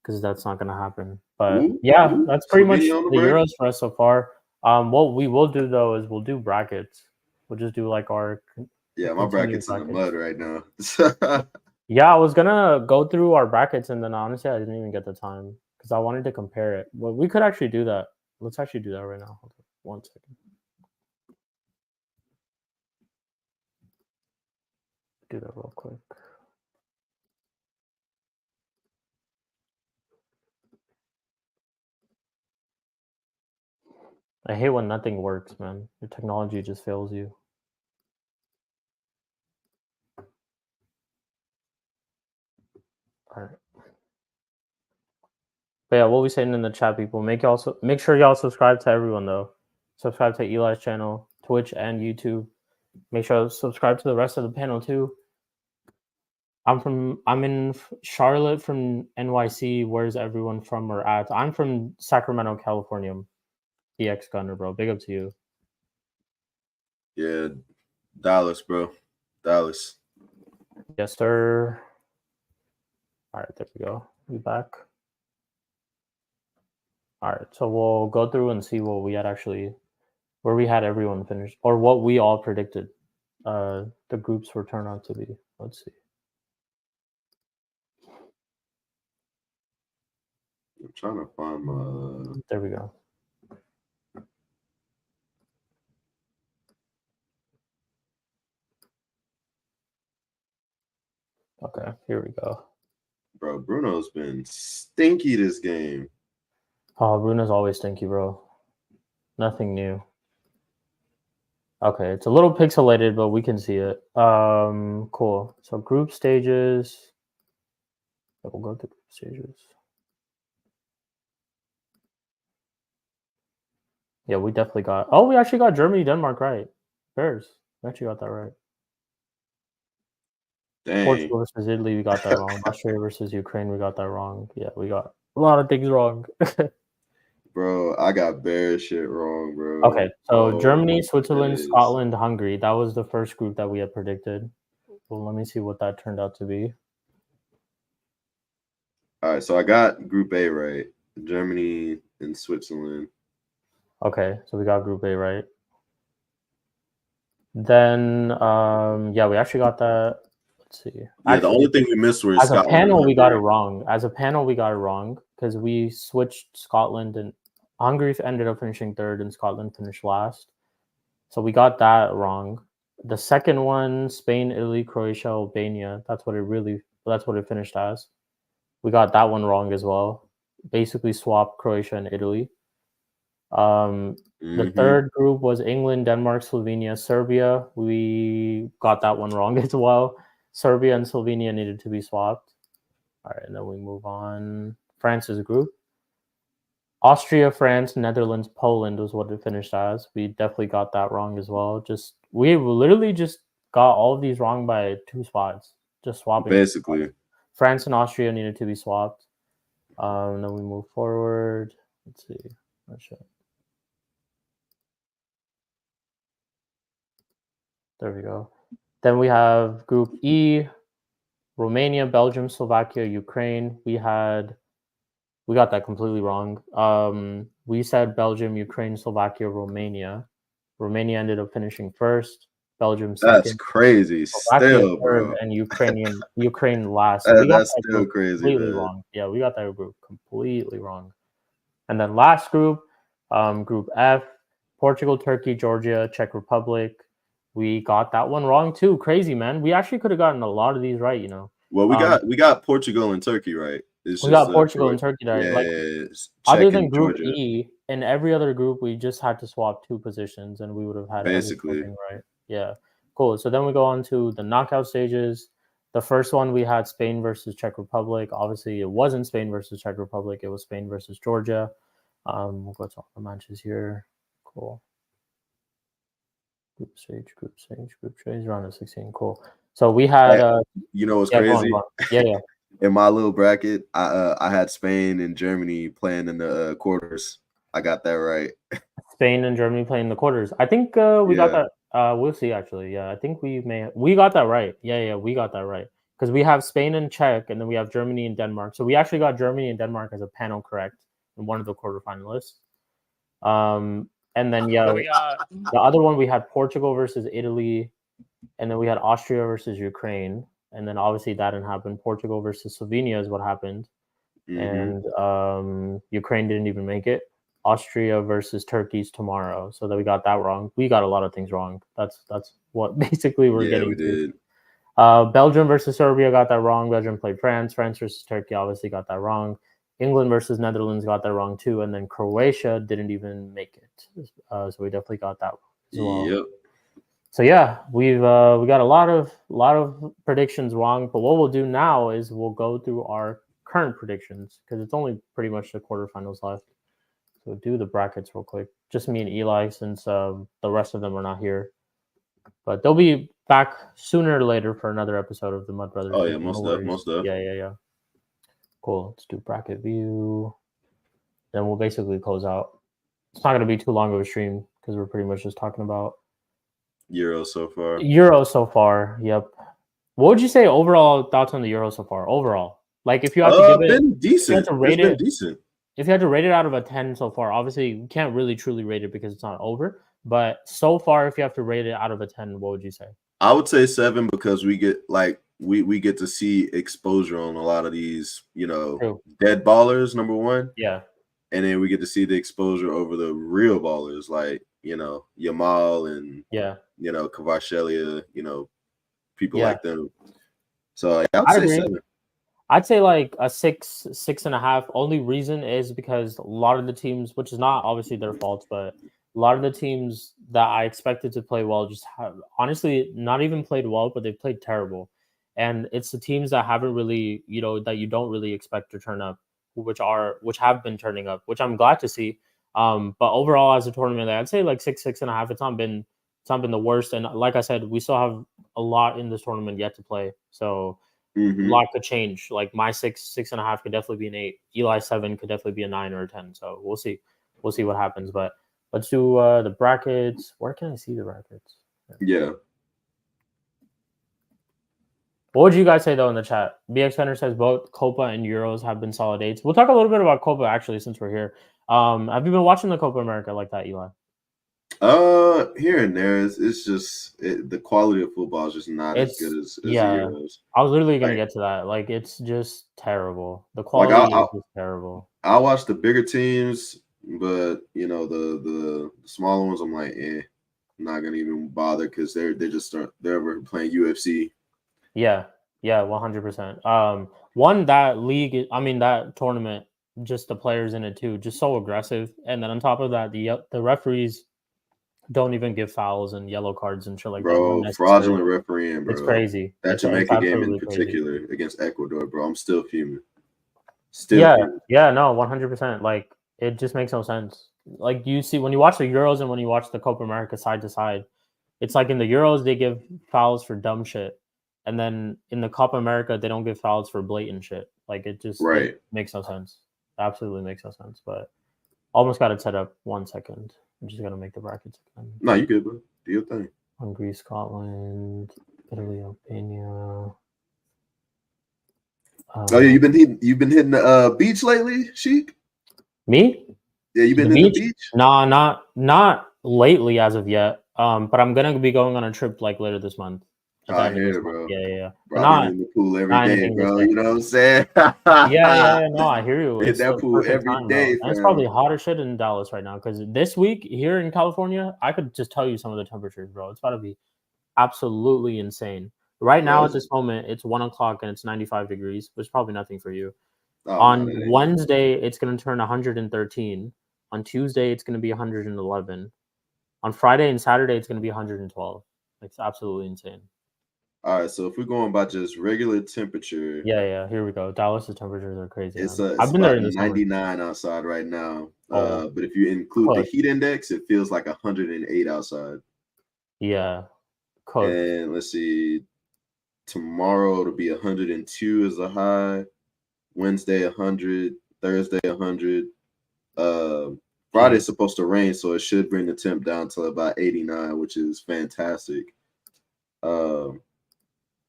because that's not gonna happen. But that's pretty much the Euros for us so far. What we will do though is we'll do brackets. We'll just do like our
my brackets in the mud right now.
Yeah, I was gonna go through our brackets, and then honestly, I didn't even get the time because I wanted to compare it. Well, we could actually do that. Let's actually do that right now. Hold on 1 second. Do that real quick. I hate when nothing works, man. Your technology just fails you. All right. But yeah, what we saying in the chat, people? Make sure y'all subscribe to everyone though. Subscribe to Eli's channel, Twitch and YouTube. Make sure to subscribe to the rest of the panel too. I'm in Charlotte from NYC. Where's everyone from or at? I'm from Sacramento, California. DX Gunner, bro. Big up to you.
Yeah, Dallas, bro. Dallas.
Yes, sir. All right, there we go. We back. All right, so we'll go through and see what we had actually, where we had everyone finished, or what we all predicted the groups were turned out to be. Let's see.
I'm trying to find my.
There we go. Okay, here we go.
Bro, Bruno's been stinky this game.
Oh, Bruno's always stinky, bro. Nothing new. Okay, it's a little pixelated, but we can see it. Cool. So group stages. We'll go to group stages. Yeah, we definitely got. Oh, we actually got Germany, Denmark right. Bears. We actually got that right.
Dang.
Portugal versus Italy, we got that wrong. Australia versus Ukraine, we got that wrong. Yeah, we got a lot of things wrong.
Bro, I got bear shit wrong, bro.
Okay, so Germany, Switzerland, Scotland, Hungary. That was the first group that we had predicted. Well, let me see what that turned out to be.
All right, so I got Group A right. Germany and Switzerland.
Okay, so we got Group A right. Then, yeah, we actually got that. Let's see.
Yeah,
actually,
the only thing we missed was
as
Scotland.
A panel, we got it wrong. As a panel, we got it wrong because we switched Scotland and Hungary ended up finishing third and Scotland finished last. So we got that wrong. The second one, Spain, Italy, Croatia, Albania. That's what it finished as. We got that one wrong as well. Basically swapped Croatia and Italy. The third group was England, Denmark, Slovenia, Serbia. We got that one wrong as well. Serbia and Slovenia needed to be swapped. All right, and then we move on. France's group. Austria, France, Netherlands, Poland was what it finished as. We definitely got that wrong as well. We literally just got all of these wrong by 2 spots. Just swapping.
Basically.
France and Austria needed to be swapped. Then we move forward. Let's see. There we go. Then we have Group E, Romania, Belgium, Slovakia, Ukraine. We got that completely wrong. We said Belgium, Ukraine, Slovakia, Romania. Romania ended up finishing first. Belgium second.
That's crazy.
Slovakia
still,
third,
bro.
And Ukraine last. So we got
that's
that
still
group
crazy,
completely
man.
wrong. Yeah, we got that group completely wrong. And then last group, Group F, Portugal, Turkey, Georgia, Czech Republic. We got that one wrong too. Crazy, man. We actually could have gotten a lot of these right, you know.
Well, we got Portugal and Turkey right.
We got Portugal and Turkey right.
Yeah,
like, other than Group Georgia. E, in every other group, we just had to swap 2 positions, and we would have had everything right. Yeah, cool. So then we go on to the knockout stages. The first one we had Spain versus Czech Republic. Obviously, it wasn't Spain versus Czech Republic. It was Spain versus Georgia. We'll go to all the matches here. Cool. Group stage, round of 16. Cool. So we had.
You know what's crazy?
Go on. Yeah.
In my little bracket, I had Spain and Germany playing in the quarters. I got that right.
Spain and Germany playing the quarters. I think we got that. We'll see. Actually, yeah, I think we got that right. Yeah, we got that right because we have Spain and Czech, and then we have Germany and Denmark. So we actually got Germany and Denmark as a panel correct in one of the quarterfinalists. And then the other one we had Portugal versus Italy, and then we had Austria versus Ukraine, and then obviously that didn't happen. Portugal versus Slovenia is what happened, and Ukraine didn't even make it. Austria versus Turkey's tomorrow, so that we got that wrong. We got a lot of things wrong. That's what basically we're getting.
We did.
Belgium versus Serbia got that wrong. Belgium played France. France versus Turkey obviously got that wrong. England versus Netherlands got that wrong too, and then Croatia didn't even make it. So we definitely got that as well.
Yep.
So yeah, we got a lot of predictions wrong. But what we'll do now is we'll go through our current predictions because it's only pretty much the quarterfinals left. So do the brackets real quick. Just me and Eli, since the rest of them are not here. But they'll be back sooner or later for another episode of the Mud Brothers.
Oh yeah, most stuff.
Yeah. Cool. Let's do bracket view. Then we'll basically close out. It's not going to be too long of a stream because we're pretty much just talking about
Euro so far.
Euro so far. Yep. What would you say overall thoughts on the Euro so far? Overall, like if you had to give it,
been decent.
If you had to rate
it's
it,
been decent.
If you had to rate it out of a 10 so far, obviously you can't really truly rate it because it's not over. But so far, if you have to rate it out of a 10, what would you say?
I would say 7 because we get we get to see exposure on a lot of these,
True.
dead ballers, number one.
Yeah.
And then we get to see the exposure over the real ballers like, Yamal and Kvaratskhelia, people like them. So I'd say
agree.
7.
I'd say like a 6.5. Only reason is because a lot of the teams, which is not obviously their fault, but a lot of the teams that I expected to play well just have honestly not even played well, but they played terrible. And it's the teams that haven't really, that you don't really expect to turn up, which have been turning up, which I'm glad to see. But overall, as a tournament, I'd say like 6.5. It's not been the worst. And like I said, we still have a lot in this tournament yet to play. So a lot could change. Like my 6.5 could definitely be an 8. Eli 7 could definitely be a 9 or a 10. So we'll see what happens. But let's do the brackets. Where can I see the brackets?
Yeah.
What would you guys say though in the chat? BX Center says both Copa and Euros have been solid 8s. We'll talk a little bit about Copa actually since we're here. Have you been watching the Copa America like that, Eli?
Here and there, it's just the quality of football is just not as good as the Euros.
I was literally gonna get to that. Like it's just terrible. The quality is just terrible.
I watch the bigger teams, but the smaller ones, I'm like, I'm not gonna even bother because they're playing UFC.
Yeah, 100%. One that league, that tournament, just the players in it too, just so aggressive, and then on top of that, the referees don't even give fouls and yellow cards and shit like
that. Fraudulent refereeing, bro.
It's crazy.
That Jamaica game in particular against Ecuador, bro. I'm still fuming.
No, 100%. Like it just makes no sense. Like you see when you watch the Euros and when you watch the Copa America side to side, it's like in the Euros they give fouls for dumb shit, and then in the Copa America they don't give fouls for blatant shit. Like it just it makes no sense. Absolutely makes no sense. But almost got it set up. 1 second. I'm just gonna make the brackets again.
No, you good, bro. Do your thing.
Hungary, Scotland, Italy, Albania.
Oh yeah, you've been hitting the beach lately, Sheik?
Me?
Yeah, you've been hitting the beach?
Nah, not lately as of yet. But I'm gonna be going on a trip like later this month.
I hear it, bro.
Yeah.
Bro, I'm in the pool every day, bro. You know what I'm saying?
yeah. No, I hear you.
Hit that pool every day.
And it's probably hotter shit in Dallas right now because this week here in California, I could just tell you some of the temperatures, bro. It's about to be absolutely insane. Right now, at this moment, it's 1 o'clock and it's 95 degrees, which is probably nothing for you. On Wednesday, it's going to turn 113. On Tuesday, it's going to be 111. On Friday and Saturday, it's going to be 112. It's absolutely insane.
All right, so if we're going by just regular temperature,
yeah, here we go. Dallas's temperatures are crazy.
I've been there in the 99 outside right now. But if you include the heat index, it feels like 108 outside.
Yeah,
and let's see, tomorrow it'll be 102 as a high. Wednesday 100, Thursday 100. Friday's supposed to rain, so it should bring the temp down to about 89, which is fantastic.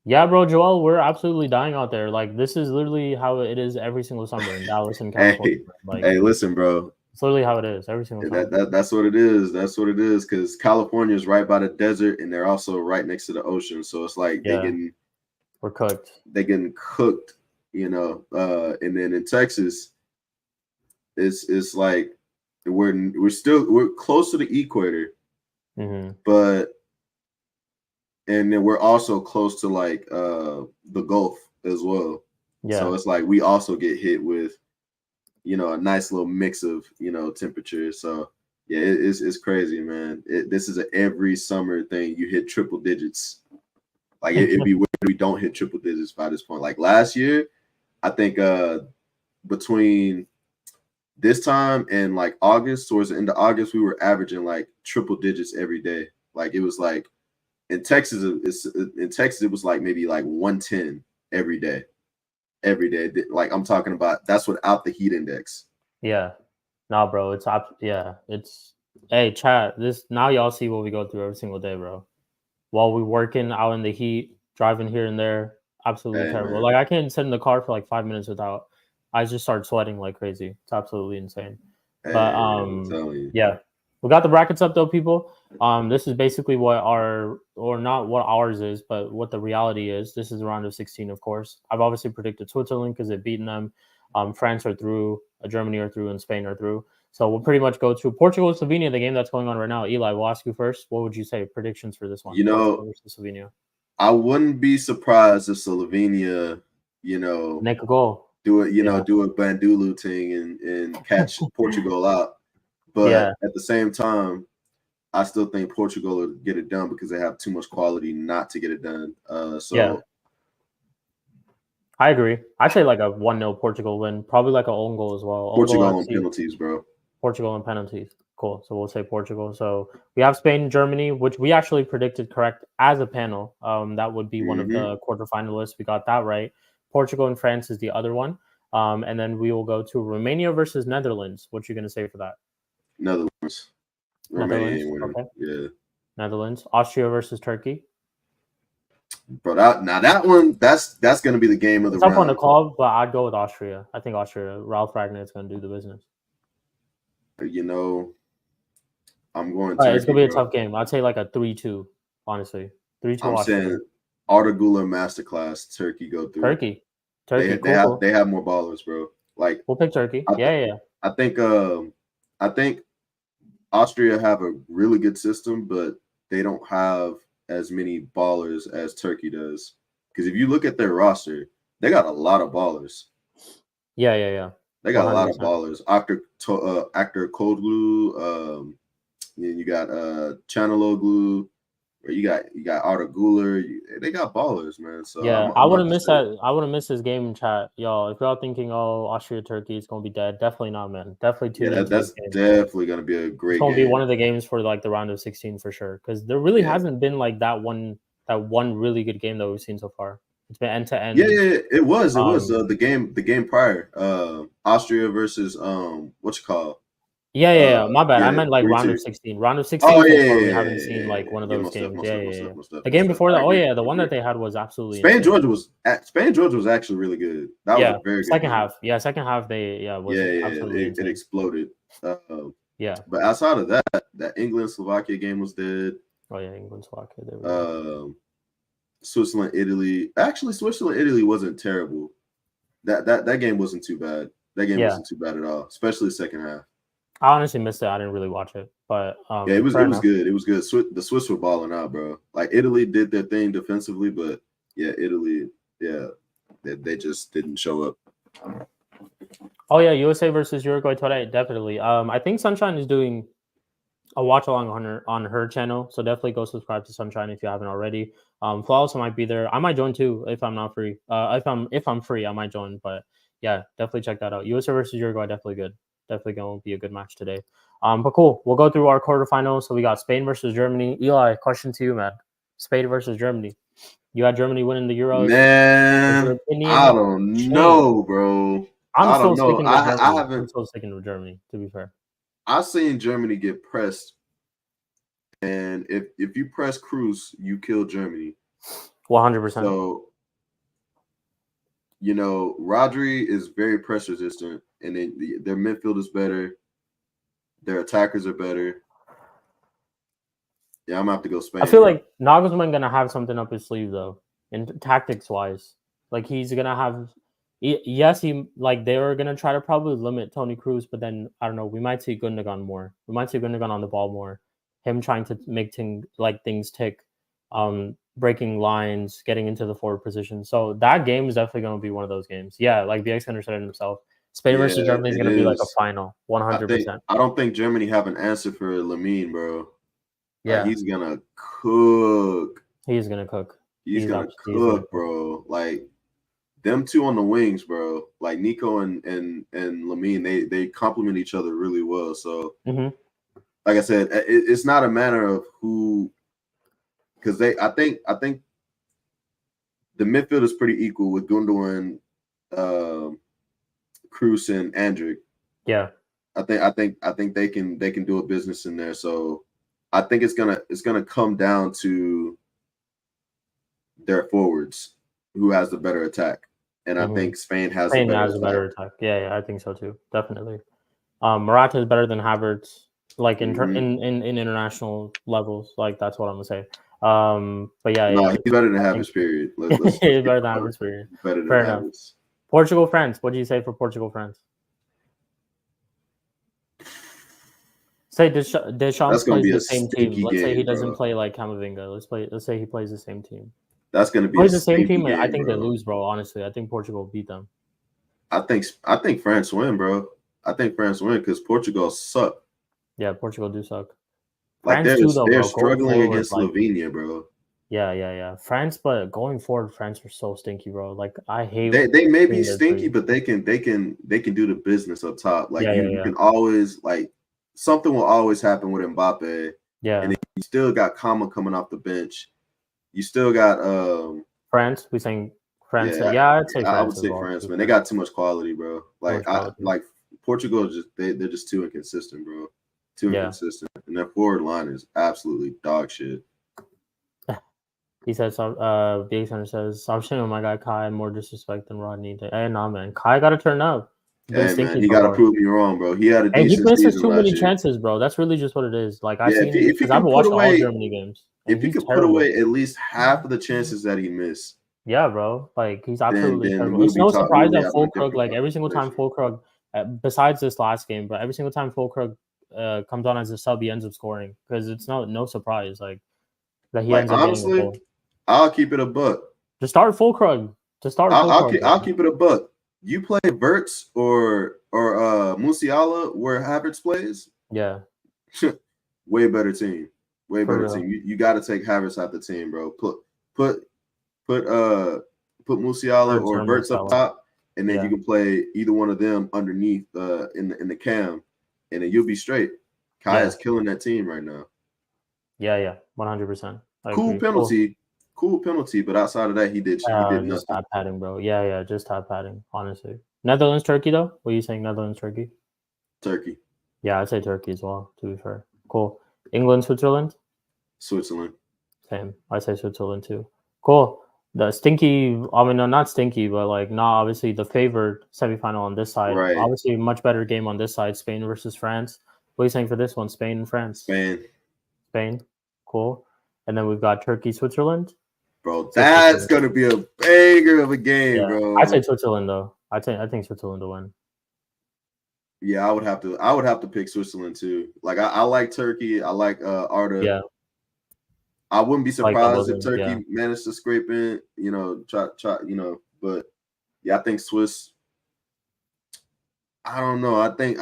Yeah, bro, Joel, we're absolutely dying out there. Like this is literally how it is every single summer in Dallas and California.
Hey, listen, bro.
It's literally how it is every single summer.
That's what it is. That's what it is. Because California is right by the desert, and they're also right next to the ocean. So it's like
we're cooked.
They're getting cooked, and then in Texas, it's like we're close to the equator, but. And then we're also close to like the Gulf as well. Yeah. So it's like we also get hit with a nice little mix of temperature. So yeah, it's crazy, man. This is an every summer thing. You hit triple digits. Like it'd be weird if we don't hit triple digits by this point. Like last year, I think between this time and like August, towards the end of August, we were averaging like triple digits every day. Like it was like in Texas, it was like maybe like 110 every day. Every day. Like I'm talking about, that's without the heat index.
Yeah. Nah, bro. It's hey, chat. This now y'all see what we go through every single day, bro. While we working out in the heat, driving here and there, absolutely terrible.
Man.
Like I can't sit in the car for like 5 minutes without I just start sweating like crazy. It's absolutely insane. But yeah. We got the brackets up though, people. This is basically what not what ours is, but what the reality is. This is the round of 16, of course. I've obviously predicted Switzerland because they've beaten them. France are through, Germany are through, and Spain are through. So we'll pretty much go to Portugal and Slovenia, the game that's going on right now. Eli, we'll ask you first. What would you say predictions for this one? Portugal versus Slovenia.
I wouldn't be surprised if Slovenia,
make a goal,
do it, do a Bandulu thing and catch Portugal out. But at the same time, I still think Portugal will get it done because they have too much quality not to get it done.
I agree. I say like a 1-0 Portugal win, probably like an own goal as well.
Portugal on penalties, bro.
Portugal on penalties. Cool. So we'll say Portugal. So we have Spain and Germany, which we actually predicted correct as a panel. That would be one of the quarterfinalists. We got that right. Portugal and France is the other one. And then we will go to Romania versus Netherlands. What you going to say for that?
Netherlands.
Okay.
Yeah.
Netherlands. Austria versus Turkey.
Bro, that one, that's going to be the game of the round.
Tough one to call, but I'd go with Austria. I think Austria, Ralph Ragnar is going to do the business.
I'm going
Turkey. It's going to be a tough game. I'd say like a 3-2, honestly. 3-2
I'm
Austria.
saying Arda Güler masterclass, Turkey go through.
Turkey.
They have more ballers, bro. Like
we'll pick Turkey. Yeah.
I think Austria have a really good system, but they don't have as many ballers as Turkey does. Because if you look at their roster, they got a lot of ballers.
Yeah.
They got 100%. A lot of ballers. Actor Kodlu, you got Chanaloglu, or you got Arda Güler. They got ballers, man. So
yeah, I wouldn't miss that. I wouldn't miss this game in chat, y'all. If y'all thinking, Austria Turkey is gonna be dead, definitely not, man. Definitely tune in.
That's definitely gonna be a great.
It's gonna be one of the games for like the round of 16 for sure, because there really hasn't been like that one really good game that we've seen so far. It's been end to end.
Yeah, it was the game prior. Austria versus what you call.
Yeah. My bad. I meant like round of 16. Round of 16.
Oh
we haven't seen like one of those games. The game before that. The one that they had was absolutely
Spain Georgia was actually really good. That was a very good
second half. Yeah, second half they absolutely
it exploded.
Yeah.
But outside of that England Slovakia game was dead.
Oh yeah, England Slovakia.
Switzerland Italy. Actually, Switzerland Italy wasn't terrible. That game wasn't too bad. That game wasn't too bad at all, especially the second half.
I honestly missed it. I didn't really watch it, but
it was good. It was good. The Swiss were balling out, bro. Like Italy did their thing defensively, but Italy, they just didn't show up.
Oh yeah, USA versus Uruguay today, definitely. I think Sunshine is doing a watch along on her channel, so definitely go subscribe to Sunshine if you haven't already. Flawless might be there. I might join too if I'm not free. If I'm free, I might join. But yeah, definitely check that out. USA versus Uruguay, definitely good. Definitely going to be a good match today. But cool. We'll go through our quarterfinals. So we got Spain versus Germany. Eli, question to you, man. Spain versus Germany. You had Germany winning the Euros.
Man, I don't know, bro.
I'm still sticking with Germany. I'm still sticking with Germany, to be fair.
I've seen Germany get pressed. And if you press Cruz, you kill Germany.
100%.
So, Rodri is very press resistant, and their midfield is better. Their attackers are better. Yeah, I'm gonna have to go Spain.
I feel like Nagelsmann gonna have something up his sleeve though, in tactics wise. Like he's gonna have. Yes, they're gonna try to probably limit Toni Kroos, but then I don't know. We might see Gundogan more. We might see Gundogan on the ball more. Him trying to make things tick, breaking lines, getting into the forward position. So that game is definitely going to be one of those games. Yeah, like BX Hunter said it himself. Spain versus Germany is
it
going to be like a
is.
final, 100%.
I don't think Germany have an answer for Lamine, bro. Like
Yeah,
he's gonna cook.
he's going to cook.
He's gonna
He's gonna
cook, bro. Like them two on the wings, bro. Like Nico and Lamine, they complement each other really well. So, like I said, it's not a matter of who, because I think the midfield is pretty equal with Gundogan, Cruz, and Andrick.
Yeah.
I think they can do a business in there. So, I think it's gonna come down to their forwards who has the better attack. And I think Spain has a better
attack. Yeah, I think so too. Definitely. Morata is better than Havertz, like in international levels. Like that's what I'm gonna say. But
he's better than Havertz. Period.
He's better than Havertz. Period.
Better than
Fair
Havertz.
enough. Portugal, France. What do you say for Portugal, France? Say Deschamps plays the same team. Let's say he doesn't play like Camavinga. Let's say he plays the same team.
That's going to be
the same team. I think they lose, bro. Honestly, I think Portugal beat them.
I think France win, bro. I think France win because Portugal suck.
Yeah, Portugal do suck.
Like they're struggling against Slovenia, bro.
Yeah. France, but going forward, France are so stinky, bro. Like I hate.
They may be stinky, but they can do the business up top. Like you can always like something will always happen with Mbappe.
Yeah,
and you still got Kama coming off the bench. You still got
France. We saying France. Yeah, I'd say France.
I would say France, man. They got too much quality, bro. Like Portugal they're just too inconsistent, bro. Too inconsistent. And their forward line is absolutely dog shit.
He says, Big Center says, I'm shitting on my guy Kai, more disrespect than Rodney. Hey, nah, man. Kai got to turn up.
Hey, man, he got to prove me wrong, bro. He had a decent
season. He misses too many chances, bro. That's really just what it is. Like, I've watched all Germany games.
If he could put away at least half of the chances that he missed.
Yeah, bro. Like, he's absolutely terrible. It's no surprise that Fulkrug, like, every single time Fulkrug, besides this last game, but every single time Fulkrug comes on as a sub, he ends up scoring. Because it's no surprise, like, that he ends up getting a goal.
I'll keep it a buck.
To start Fulkrug.
I'll keep it a buck. You play Verts or Musiala where Havertz plays.
Yeah.
Way better team. Way better team. You got to take Havertz out the team, bro. Put Musiala or Verts up top, and then you can play either one of them underneath in the cam, and then you'll be straight. Kai is killing that team right now.
Yeah, 100%.
Cool penalty, but outside of that, he did nothing.
Just top padding, bro. Yeah, just top padding. Honestly, Netherlands, Turkey, though. What are you saying? Netherlands, Turkey.
Turkey.
Yeah, I'd say Turkey as well. To be fair, cool. England, Switzerland.
Switzerland.
Same. I'd say Switzerland too. Cool. The stinky. I mean, no, not stinky, but like, obviously the favored semifinal on this side.
Right.
Obviously, much better game on this side. Spain versus France. What are you saying for this one? Spain and France. Spain. Cool. And then we've got Turkey, Switzerland.
Bro, that's gonna be a banger of a game, bro.
I'd say Switzerland though. I think Switzerland to win.
Yeah, I would have to pick Switzerland too. Like I like Turkey. I like Arda.
Yeah.
I wouldn't be surprised if Turkey managed to scrape in, try, but yeah, I think Swiss. I don't know. I think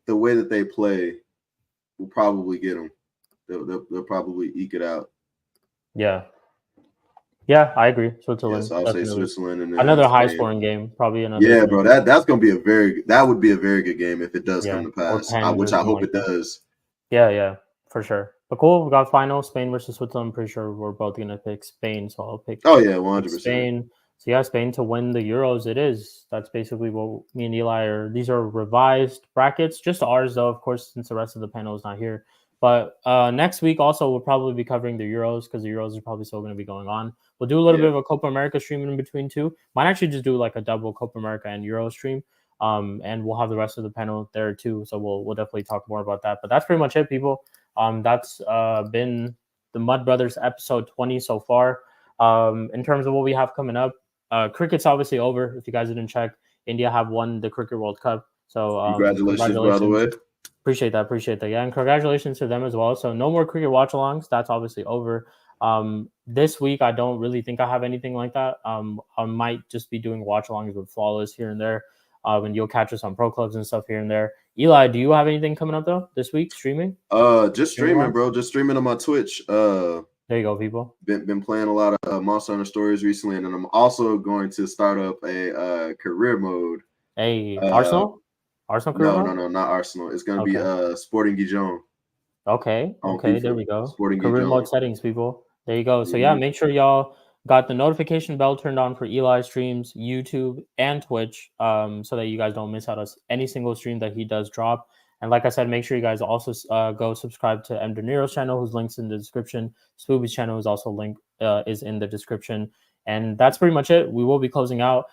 the way that they play will probably get them. They'll probably eke it out.
Yeah, I agree. Switzerland.
Yes, I'll say Switzerland, and then
another high-scoring game, probably another.
Yeah, bro, that's gonna be that would be a very good game if it does come to pass, which I hope it does.
Yeah, for sure. But cool, we got final Spain versus Switzerland. I'm pretty sure we're both gonna pick Spain, so I'll pick.
100%.
Spain. So yeah, Spain to win the Euros. It is. That's basically what me and Eli are. These are revised brackets, just ours though, of course, since the rest of the panel is not here. But next week also we'll probably be covering the Euros because the Euros are probably still going to be going on. We'll do a little bit of a Copa America stream in between too. Might actually just do like a double Copa America and Euro stream. And we'll have the rest of the panel there too. So we'll definitely talk more about that. But that's pretty much it, people. That's been the Mud Brothers episode 20 so far. In terms of what we have coming up, cricket's obviously over. If you guys didn't check, India have won the Cricket World Cup. So
congratulations, by the way.
Appreciate that. Yeah, and congratulations to them as well. So no more cricket watch-alongs. That's obviously over. This week, I don't really think I have anything like that. I might just be doing watch-alongs with Flawless here and there. And you'll catch us on pro clubs and stuff here and there. Eli, do you have anything coming up though this week streaming?
Just streaming, bro. Just streaming on my Twitch.
There you go, people.
Been playing a lot of Monster Hunter Stories recently, and then I'm also going to start up a career mode.
Hey, Arsenal career mode?
No, not Arsenal. It's gonna be Sporting Gijon.
Okay, there we go.
Sporting
Career
Gijon.
mode settings, people. There you go. So yeah, make sure y'all got the notification bell turned on for Eli streams, YouTube, and Twitch, so that you guys don't miss out on any single stream that he does drop. And like I said, make sure you guys also go subscribe to M. De Niro's channel, whose link's in the description. Spooby's channel is also is in the description. And that's pretty much it. We will be closing out.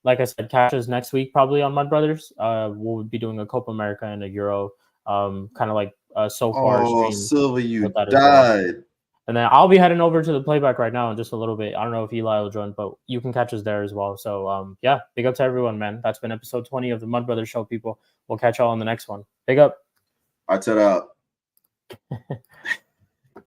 Like I said, catch us next week probably on Mud Brothers. We'll be doing a Copa America and a Euro, kind of like so far.
Oh, Silva, you died.
And then I'll be heading over to the playback right now in just a little bit. I don't know if Eli will join, but you can catch us there as well. So yeah, big up to everyone, man. That's been episode 20 of the Mud Brothers Show, people. We'll catch y'all on the next one. Big up.
I set out.